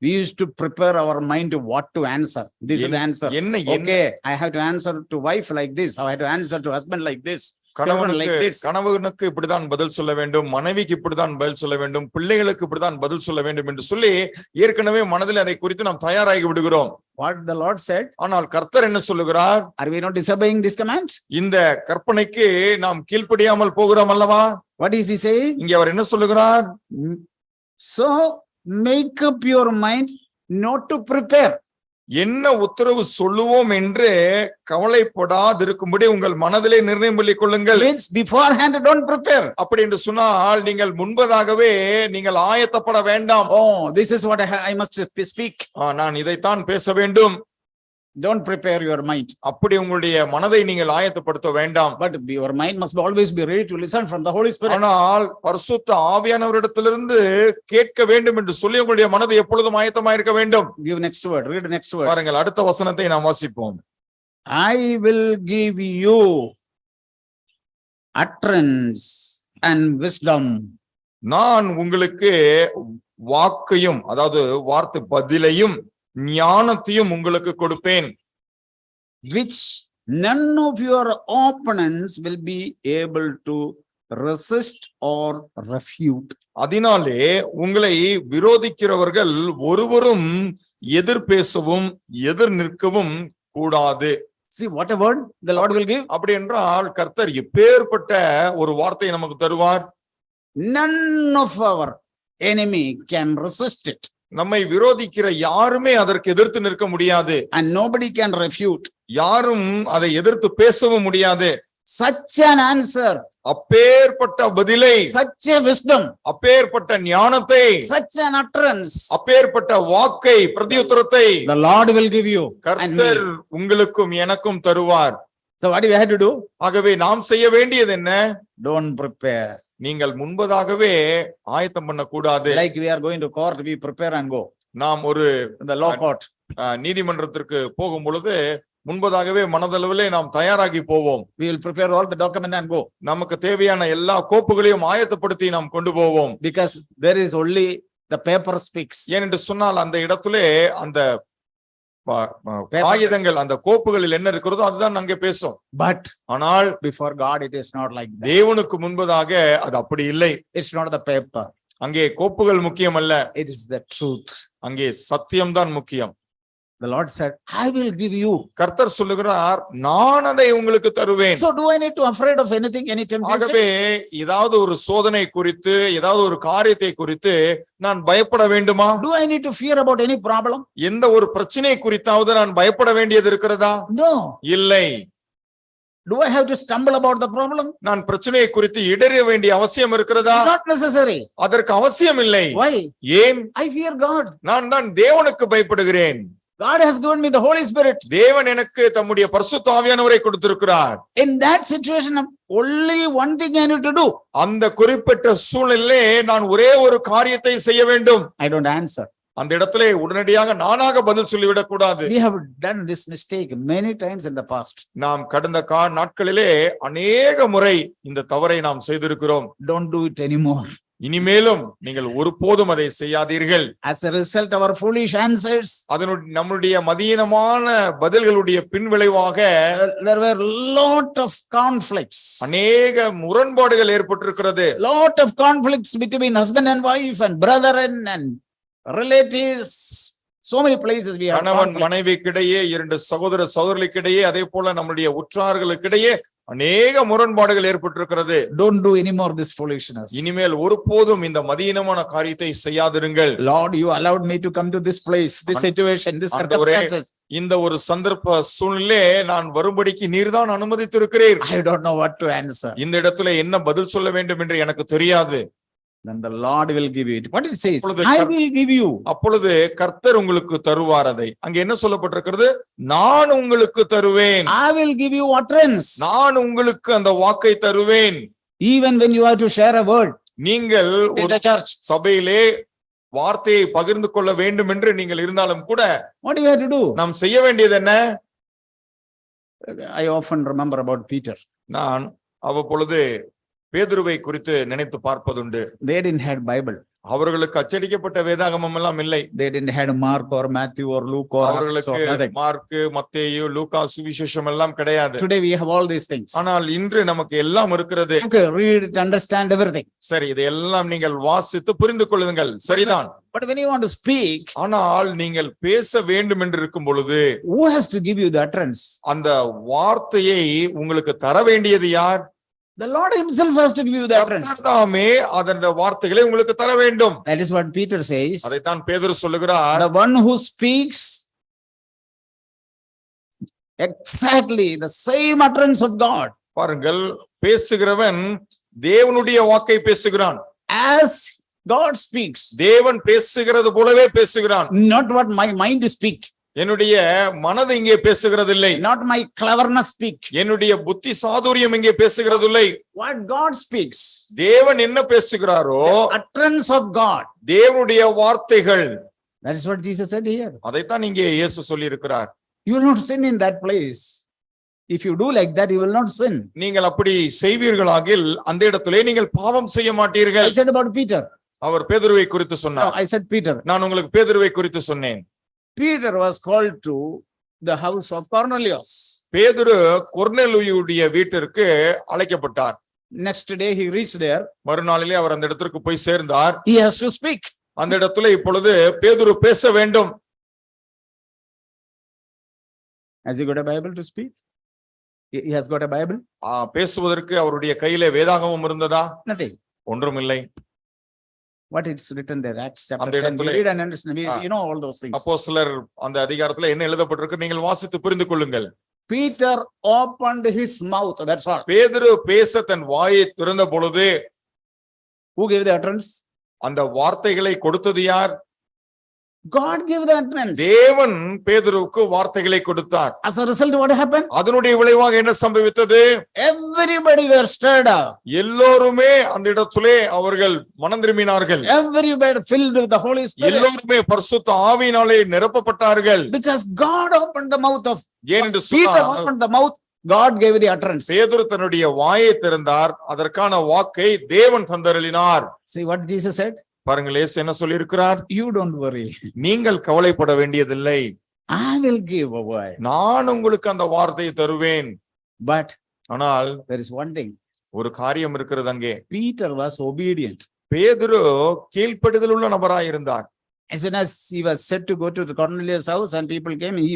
Speaker 1: We used to prepare our mind to what to answer. This is the answer. Okay, I have to answer to wife like this. I have to answer to husband like this.
Speaker 2: கணவனுக்கு இப்படிதான் பதில் சொல்ல வேண்டும், மனைவிக்கு இப்படிதான் பதில் சொல்ல வேண்டும், பிள்ளைகளுக்கு இப்படிதான் பதில் சொல்ல வேண்டும் என்று சொல்லி ஏற்கனவே மனதில் அதை குறித்து நாம் தயாராகி விடுகிறோம்.
Speaker 1: What the Lord said?
Speaker 2: ஆனால் கர்த்தர் என்ன சொல்லுகிறார்?
Speaker 1: Are we not disobeying this command?
Speaker 2: இந்த கற்பனைக்கு நாம் கீழ்ப்படியாமல் போகிறோம் அல்லவா?
Speaker 1: What is he saying?
Speaker 2: இங்கே அவர் என்ன சொல்லுகிறார்?
Speaker 1: So make up your mind not to prepare.
Speaker 2: என்ன உத்தரவு சொல்லுவோம் என்று கவலைப்படாதிருக்கும்படி உங்கள் மனதிலே நிர்ணயம் பண்ணிக் கொள்ளுங்கள்.
Speaker 1: Means beforehand don't prepare.
Speaker 2: அப்படி என்று சொன்னால் நீங்கள் முன்பதாகவே நீங்கள் ஆயத்தப்பட வேண்டாம்.
Speaker 1: Oh, this is what I must speak.
Speaker 2: நான் இதைத்தான் பேச வேண்டும்.
Speaker 1: Don't prepare your mind.
Speaker 2: அப்படி உங்களுடைய மனதை நீங்கள் ஆயத்தப்படுத்த வேண்டாம்.
Speaker 1: But your mind must always be ready to listen from the Holy Spirit.
Speaker 2: ஆனால் பரிசுத்த ஆவியானவரிடத்திலிருந்து கேட்க வேண்டும் என்று சொல்லி உங்களுடைய மனது எப்பொழுதும் ஆயத்தமாக இருக்க வேண்டும்.
Speaker 1: Give next word. Read next word.
Speaker 2: பாருங்கள், அடுத்த வசனத்தை நாம் வாசிப்போம்.
Speaker 1: I will give you utterance and wisdom.
Speaker 2: நான் உங்களுக்கு வாக்கையும், அதாவது வார்த்தை பதிலையும் ஞானத்தையும் உங்களுக்கு கொடுப்பேன்.
Speaker 1: Which none of your opponents will be able to resist or refute.
Speaker 2: அதனாலே உங்களை விரோதிக்கிறவர்கள் ஒருவரும் எதிர் பேசவும் எதிர் நிற்கவும் கூடாது.
Speaker 1: See what a word the Lord will give.
Speaker 2: அப்படி என்றால் கர்த்தர் எப்பேற்பட்ட ஒரு வார்த்தையை நமக்கு தருவார்.
Speaker 1: None of our enemy can resist it.
Speaker 2: நம்மை விரோதிக்கிற யாருமே அதற்கு எதிர்த்து நிற்க முடியாது.
Speaker 1: And nobody can refute.
Speaker 2: யாரும் அதை எதிர்த்து பேசவும் முடியாது.
Speaker 1: Such an answer.
Speaker 2: அப்பேற்பட்ட பதிலை,
Speaker 1: such a wisdom,
Speaker 2: அப்பேற்பட்ட ஞானத்தை,
Speaker 1: such an utterance,
Speaker 2: அப்பேற்பட்ட வாக்கை, பிரதியுத்தரத்தை
Speaker 1: the Lord will give you.
Speaker 2: கர்த்தர் உங்களுக்கும் எனக்கும் தருவார்.
Speaker 1: So what do we have to do?
Speaker 2: ஆகவே நாம் செய்ய வேண்டியது என்ன?
Speaker 1: Don't prepare.
Speaker 2: நீங்கள் முன்பதாகவே ஆயத்தம் பண்ண கூடாது.
Speaker 1: Like we are going to court, we prepare and go.
Speaker 2: நாம் ஒரு
Speaker 1: the law court,
Speaker 2: நீதிமன்றத்திற்கு போகும் பொழுது முன்பதாகவே மனதளவிலே நாம் தயாராகி போவோம்.
Speaker 1: We will prepare all the document and go.
Speaker 2: நமக்கு தேவையான எல்லா கோப்புகளையும் ஆயத்தப்படுத்தி நாம் கொண்டு போவோம்.
Speaker 1: Because there is only the paper speaks.
Speaker 2: ஏனென்று சொன்னால் அந்த இடத்திலே அந்த காகிதங்கள், அந்த கோப்புகளில் என்ன இருக்கிறதோ அதுதான் அங்கே பேசும்.
Speaker 1: But
Speaker 2: ஆனால்
Speaker 1: before God it is not like that.
Speaker 2: தேவனுக்கு முன்பதாக அது அப்படி இல்லை.
Speaker 1: It's not the paper.
Speaker 2: அங்கே கோப்புகள் முக்கியம் அல்ல.
Speaker 1: It is the truth.
Speaker 2: அங்கே சத்தியம்தான் முக்கியம்.
Speaker 1: The Lord said, I will give you.
Speaker 2: கர்த்தர் சொல்லுகிறார், நான் அதை உங்களுக்கு தருவேன்.
Speaker 1: So do I need to afraid of anything, any temptation?
Speaker 2: ஆகவே ஏதாவது ஒரு சோதனை குறித்து, ஏதாவது ஒரு காரியத்தை குறித்து நான் பயப்பட வேண்டுமா?
Speaker 1: Do I need to fear about any problem?
Speaker 2: எந்த ஒரு பிரச்சனை குறித்தாவது நான் பயப்பட வேண்டியது இருக்கிறதா?
Speaker 1: No.
Speaker 2: இல்லை.
Speaker 1: Do I have to stumble about the problem?
Speaker 2: நான் பிரச்சனையை குறித்து இடற வேண்டிய அவசியம் இருக்கிறதா?
Speaker 1: Not necessary.
Speaker 2: அதற்கு அவசியம் இல்லை.
Speaker 1: Why?
Speaker 2: ஏன்?
Speaker 1: I fear God.
Speaker 2: நான் தான் தேவனுக்கு பயப்படுகிறேன்.
Speaker 1: God has given me the Holy Spirit.
Speaker 2: தேவன் எனக்கு தம்முடைய பரிசுத்த ஆவியானவரை கொடுத்திருக்கிறார்.
Speaker 1: In that situation, only one thing I need to do.
Speaker 2: அந்த குறிப்பிட்ட சூழ்நிலையிலே நான் ஒரே ஒரு காரியத்தை செய்ய வேண்டும்.
Speaker 1: I don't answer.
Speaker 2: அந்த இடத்திலே உடனடியாக நானாக பதில் சொல்லிவிடக் கூடாது.
Speaker 1: We have done this mistake many times in the past.
Speaker 2: நாம் கடந்த நாட்களிலே அநேக முறை இந்த தவறை நாம் செய்திருக்கிறோம்.
Speaker 1: Don't do it anymore.
Speaker 2: இனிமேலும் நீங்கள் ஒருபோதும் அதை செய்யாதீர்கள்.
Speaker 1: As a result of our foolish answers,
Speaker 2: நம்முடைய மதியீனமான பதில்களுடைய பின்விளைவாக
Speaker 1: there were lot of conflicts.
Speaker 2: அநேக முரண்பாடுகள் ஏற்பட்டிருக்கிறது.
Speaker 1: Lot of conflicts between husband and wife and brethren and relatives. So many places we have
Speaker 2: கணவன்
Speaker 1: conflict.
Speaker 2: மனைவிக்கிடையே, இரண்டு சகோதர சகோதரிக்கிடையே, அதே போல நம்முடைய உற்றார்களுக்கிடையே அநேக முரண்பாடுகள் ஏற்பட்டிருக்கிறது.
Speaker 1: Don't do any more this foolishness.
Speaker 2: இனிமேல் ஒருபோதும் இந்த மதியீனமான காரியத்தை செய்யாதிருங்கள்.
Speaker 1: Lord, you allowed me to come to this place, this situation, this circumstances.
Speaker 2: இந்த ஒரு சந்தர்ப்ப சூழ்நிலை நான் வரும்படிக்கு நீர்தான் அனுமதித்திருக்கிறீர்.
Speaker 1: I don't know what to answer.
Speaker 2: இந்த இடத்துல என்ன பதில் சொல்ல வேண்டும் என்று எனக்கு தெரியாது.
Speaker 1: Then the Lord will give it. What it says? I will give you.
Speaker 2: அப்பொழுது கர்த்தர் உங்களுக்கு தருவார். அதை அங்க என்ன சொல்லப்பட்டிருக்கிறது? நான் உங்களுக்கு தருவேன்.
Speaker 1: I will give you utterance.
Speaker 2: நான் உங்களுக்கு அந்த வாக்கை தருவேன்.
Speaker 1: Even when you have to share a word.
Speaker 2: நீங்கள்
Speaker 1: in the church.
Speaker 2: சபையிலே வார்த்தையை பகிர்ந்து கொள்ள வேண்டும் என்று நீங்கள் இருந்தாலும் கூட
Speaker 1: what do you have to do?
Speaker 2: நாம் செய்ய வேண்டியது என்ன?
Speaker 1: I often remember about Peter.
Speaker 2: நான் அவ்வப்பொழுது பேதுருவை குறித்து நினைத்து பார்ப்பதுண்டு.
Speaker 1: They didn't have Bible.
Speaker 2: அவர்களுக்கு அச்சடிக்கப்பட்ட வேதாகமம் எல்லாம் இல்லை.
Speaker 1: They didn't have Mark or Matthew or Luke or
Speaker 2: அவர்களுக்கு மார்க்கு, மத்தேயு, லூக்கா சுவிசேஷம் எல்லாம் கிடையாது.
Speaker 1: Today we have all these things.
Speaker 2: ஆனால் இன்று நமக்கு எல்லாம் இருக்கிறது.
Speaker 1: Okay, read it, understand everything.
Speaker 2: சரி, இதையெல்லாம் நீங்கள் வாசித்து புரிந்து கொள்ளுங்கள். சரிதான்.
Speaker 1: But when you want to speak,
Speaker 2: ஆனால் நீங்கள் பேச வேண்டும் என்று இருக்கும் பொழுது
Speaker 1: who has to give you the utterance?
Speaker 2: அந்த வார்த்தையை உங்களுக்கு தர வேண்டியது யார்?
Speaker 1: The Lord himself has to give you the utterance.
Speaker 2: கர்த்தர்தாமே அந்த வார்த்தைகளை உங்களுக்கு தர வேண்டும்.
Speaker 1: That is what Peter says.
Speaker 2: அதைத்தான் பேதுரு சொல்லுகிறார்.
Speaker 1: The one who speaks exactly the same utterance of God.
Speaker 2: பாருங்கள், பேசுகிறவன் தேவனுடைய வாக்கை பேசுகிறான்.
Speaker 1: As God speaks.
Speaker 2: தேவன் பேசுகிறது போலவே பேசுகிறான்.
Speaker 1: Not what my mind speak.
Speaker 2: என்னுடைய மனது இங்கே பேசுகிறது இல்லை.
Speaker 1: Not my cleverness speak.
Speaker 2: என்னுடைய புத்தி சாதுரியம் இங்கே பேசுகிறது இல்லை.
Speaker 1: What God speaks.
Speaker 2: தேவன் என்ன பேசுகிறாரோ
Speaker 1: utterance of God.
Speaker 2: தேவனுடைய வார்த்தைகள்.
Speaker 1: That is what Jesus said here.
Speaker 2: அதைத்தான் இங்கே இயேசு சொல்லி இருக்கிறார்.
Speaker 1: You will not sin in that place. If you do like that, you will not sin.
Speaker 2: நீங்கள் அப்படி செய்வீர்களாகில் அந்த இடத்திலே நீங்கள் பாவம் செய்ய மாட்டீர்கள்.
Speaker 1: I said about Peter.
Speaker 2: அவர் பேதுருவை குறித்து சொன்னார்.
Speaker 1: I said Peter.
Speaker 2: நான் உங்களுக்கு பேதுருவை குறித்து சொன்னேன்.
Speaker 1: Peter was called to the house of Cornelius.
Speaker 2: பேதுரு கொர்நேலியுடைய வீட்டிற்கு அழைக்கப்பட்டார்.
Speaker 1: Next day he reached there.
Speaker 2: மறுநாளிலே அவர் அந்த இடத்திற்கு போய் சேர்ந்தார்.
Speaker 1: He has to speak.
Speaker 2: அந்த இடத்துல இப்பொழுது பேதுரு பேச வேண்டும்.
Speaker 1: Has he got a Bible to speak? He has got a Bible?
Speaker 2: பேசுவதற்கு அவருடைய கையிலே வேதாகமம் இருந்ததா?
Speaker 1: Nothing.
Speaker 2: ஒன்றும் இல்லை.
Speaker 1: What it's written there, Acts chapter 10. Read and understand. You know all those things.
Speaker 2: அப்போஸ்தலர் அந்த அதிகாரத்துல என்ன எழுதப்பட்டிருக்கு நீங்கள் வாசித்து புரிந்து கொள்ளுங்கள்.
Speaker 1: Peter opened his mouth. That's all.
Speaker 2: பேதுரு பேச தன் வாயை திறந்த பொழுது
Speaker 1: who gave the utterance?
Speaker 2: அந்த வார்த்தைகளை கொடுத்தது யார்?
Speaker 1: God gave the utterance.
Speaker 2: தேவன் பேதுருவுக்கு வார்த்தைகளை கொடுத்தார்.
Speaker 1: As a result, what happened?
Speaker 2: அதனுடைய விளைவாக என்ன சம்பவித்தது?
Speaker 1: Everybody were stirred up.
Speaker 2: எல்லோருமே அந்த இடத்திலே அவர்கள் மனம் திரும்பினார்கள்.
Speaker 1: Everybody filled with the Holy Spirit.
Speaker 2: எல்லோருமே பரிசுத்த ஆவியினாலே நிரப்பப்பட்டார்கள்.
Speaker 1: Because God opened the mouth of
Speaker 2: Peter
Speaker 1: opened the mouth. God gave the utterance.
Speaker 2: பேதுரு தன்னுடைய வாயை திறந்தார். அதற்கான வாக்கை தேவன் தந்தருளினார்.
Speaker 1: See what Jesus said?
Speaker 2: பாருங்கள், இயேசு என்ன சொல்லி இருக்கிறார்?
Speaker 1: You don't worry.
Speaker 2: நீங்கள் கவலைப்பட வேண்டியதில்லை.
Speaker 1: I will give a word.
Speaker 2: நான் உங்களுக்கு அந்த வார்த்தையை தருவேன்.
Speaker 1: But
Speaker 2: ஆனால்
Speaker 1: there is one thing.
Speaker 2: ஒரு காரியம் இருக்கிறது அங்கே.
Speaker 1: Peter was obedient.
Speaker 2: பேதுரு கீழ்ப்படிதல் உள்ள நபராய் இருந்தார்.
Speaker 1: As soon as he was set to go to the Cornelius house and people came, he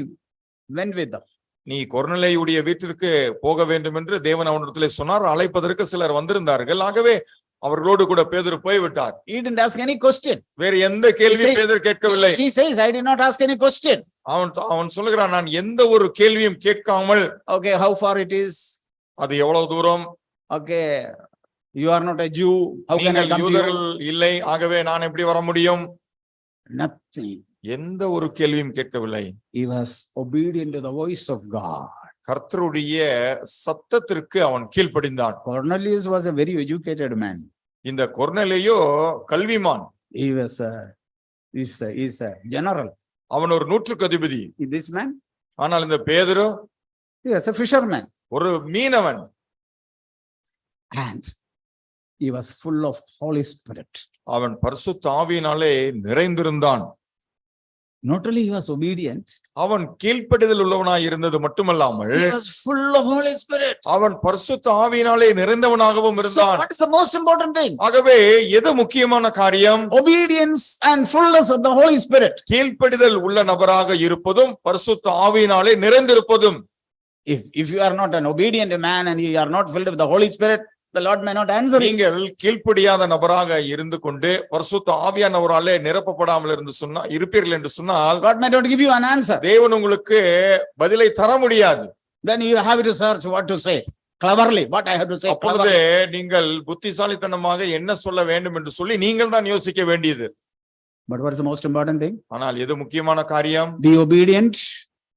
Speaker 1: went with them.
Speaker 2: நீ கொர்நேலியுடைய வீட்டிற்கு போக வேண்டும் என்று தேவன் அவனிடத்திலே சொன்னார். அழைப்பதற்கு சிலர் வந்திருந்தார்கள். ஆகவே அவர்களோடு கூட பேதுரு போய்விட்டார்.
Speaker 1: He didn't ask any question.
Speaker 2: வேறு எந்த கேள்வியும் பேதுரு கேட்கவில்லை.
Speaker 1: He says, I did not ask any question.
Speaker 2: அவன் சொல்லுகிறான், நான் எந்த ஒரு கேள்வியும் கேட்காமல்.
Speaker 1: Okay, how far it is?
Speaker 2: அது எவ்வளவு தூரம்?
Speaker 1: Okay, you are not a Jew. How can I come to
Speaker 2: யூதர்கள்
Speaker 1: you?
Speaker 2: இல்லை, ஆகவே நான் எப்படி வர முடியும்?
Speaker 1: Nothing.
Speaker 2: எந்த ஒரு கேள்வியும் கேட்கவில்லை.
Speaker 1: He was obedient to the voice of God.
Speaker 2: கர்த்தருடைய சத்தத்திற்கு அவன் கீழ்ப்படிந்தான்.
Speaker 1: Cornelius was a very educated man.
Speaker 2: இந்த Cornelio கல்விமான்.
Speaker 1: He was a general.
Speaker 2: அவன் ஒரு நூற்றுக்கு அதிபதி.
Speaker 1: This man?
Speaker 2: ஆனால் இந்த பேதுரு
Speaker 1: he was a fisherman.
Speaker 2: ஒரு மீனவன்.
Speaker 1: And he was full of Holy Spirit.
Speaker 2: அவன் பரிசுத்த ஆவியினாலே நிறைந்திருந்தான்.
Speaker 1: Not only he was obedient,
Speaker 2: அவன் கீழ்ப்படிதல் உள்ளவனாய் இருந்தது மட்டுமல்லாமல்
Speaker 1: he was full of Holy Spirit.
Speaker 2: அவன் பரிசுத்த ஆவியினாலே நிறைந்தவனாகவும்
Speaker 1: So
Speaker 2: இருந்தான்.
Speaker 1: what is the most important thing?
Speaker 2: ஆகவே எது முக்கியமான காரியம்?
Speaker 1: Obedience and fullness of the Holy Spirit.
Speaker 2: கீழ்ப்படிதல் உள்ள நபராக இருப்பதும் பரிசுத்த ஆவியினாலே நிறைந்திருப்பதும்.
Speaker 1: If you are not an obedient man and you are not filled with the Holy Spirit, the Lord may not answer you.
Speaker 2: நீங்கள் கீழ்ப்படியாத நபராக இருந்து கொண்டு பரிசுத்த ஆவியானவராலே நிரப்பப்படாமல் இருப்பீர்கள் என்று சொன்னால்
Speaker 1: God may not give you an answer.
Speaker 2: தேவன் உங்களுக்கு பதிலை தர முடியாது.
Speaker 1: Then you have to search what to say cleverly, what I have to say
Speaker 2: அப்பொழுது
Speaker 1: cleverly.
Speaker 2: நீங்கள் புத்திசாலித்தனமாக என்ன சொல்ல வேண்டும் என்று சொல்லி நீங்கள் தான் யோசிக்க வேண்டியது.
Speaker 1: But what is the most important thing?
Speaker 2: ஆனால் எது முக்கியமான காரியம்?
Speaker 1: Be obedient,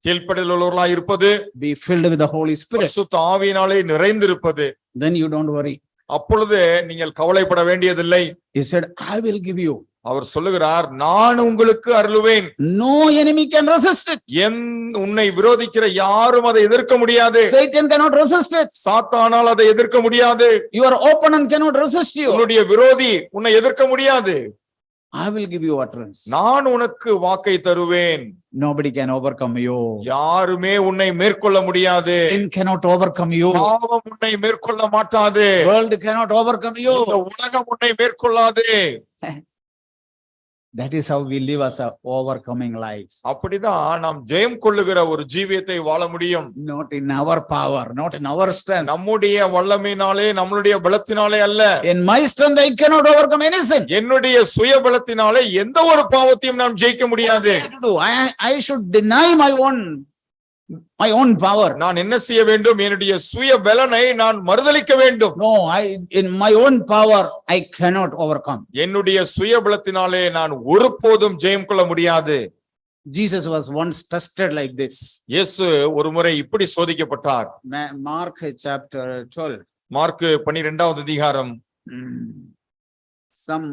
Speaker 2: கீழ்ப்படிதல் உள்ளவர்களாய் இருப்பது,
Speaker 1: be filled with the Holy Spirit.
Speaker 2: பரிசுத்த ஆவியினாலே நிறைந்திருப்பது.
Speaker 1: Then you don't worry.
Speaker 2: அப்பொழுது நீங்கள் கவலைப்பட வேண்டியதில்லை.
Speaker 1: He said, I will give you.
Speaker 2: அவர் சொல்லுகிறார், நான் உங்களுக்கு அருளுவேன்.
Speaker 1: No enemy can resist it.
Speaker 2: உன்னை விரோதிக்கிற யாரும் அதை எதிர்க்க முடியாது.
Speaker 1: Satan cannot resist it.
Speaker 2: சாத்தானால் அதை எதிர்க்க முடியாது.
Speaker 1: Your opponent cannot resist you.
Speaker 2: உன்னுடைய விரோதி உன்னை எதிர்க்க முடியாது.
Speaker 1: I will give you utterance.
Speaker 2: நான் உனக்கு வாக்கை தருவேன்.
Speaker 1: Nobody can overcome you.
Speaker 2: யாருமே உன்னை மேற்கொள்ள முடியாது.
Speaker 1: Sin cannot overcome you.
Speaker 2: பாவம் உன்னை மேற்கொள்ள மாட்டாது.
Speaker 1: World cannot overcome you.
Speaker 2: இந்த உலகம் உன்னை மேற்கொள்ளாது.
Speaker 1: That is how we live as a overcoming life.
Speaker 2: அப்படிதான் நாம் ஜெயம் கொள்ளுகிற ஒரு ஜீவியத்தை வாழ முடியும்.
Speaker 1: Not in our power, not in our strength.
Speaker 2: நம்முடைய வல்லமையினாலே, நம்மளுடைய பலத்தினாலே அல்ல.
Speaker 1: In my strength I cannot overcome any sin.
Speaker 2: என்னுடைய சுய பலத்தினாலே எந்த ஒரு பாவத்தையும் நாம் ஜெயிக்க முடியாது.
Speaker 1: I should deny my own power.
Speaker 2: நான் என்ன செய்ய வேண்டும்? என்னுடைய சுய பலனை நான் மறுதலிக்க வேண்டும்.
Speaker 1: No, in my own power I cannot overcome.
Speaker 2: என்னுடைய சுய பலத்தினாலே நான் ஒருபோதும் ஜெயம் கொள்ள முடியாது.
Speaker 1: Jesus was once tested like this.
Speaker 2: இயேசு ஒருமுறை இப்படி சோதிக்கப்பட்டார்.
Speaker 1: Mark chapter 12.
Speaker 2: மார்க் 12வது அதிகாரம்.
Speaker 1: Some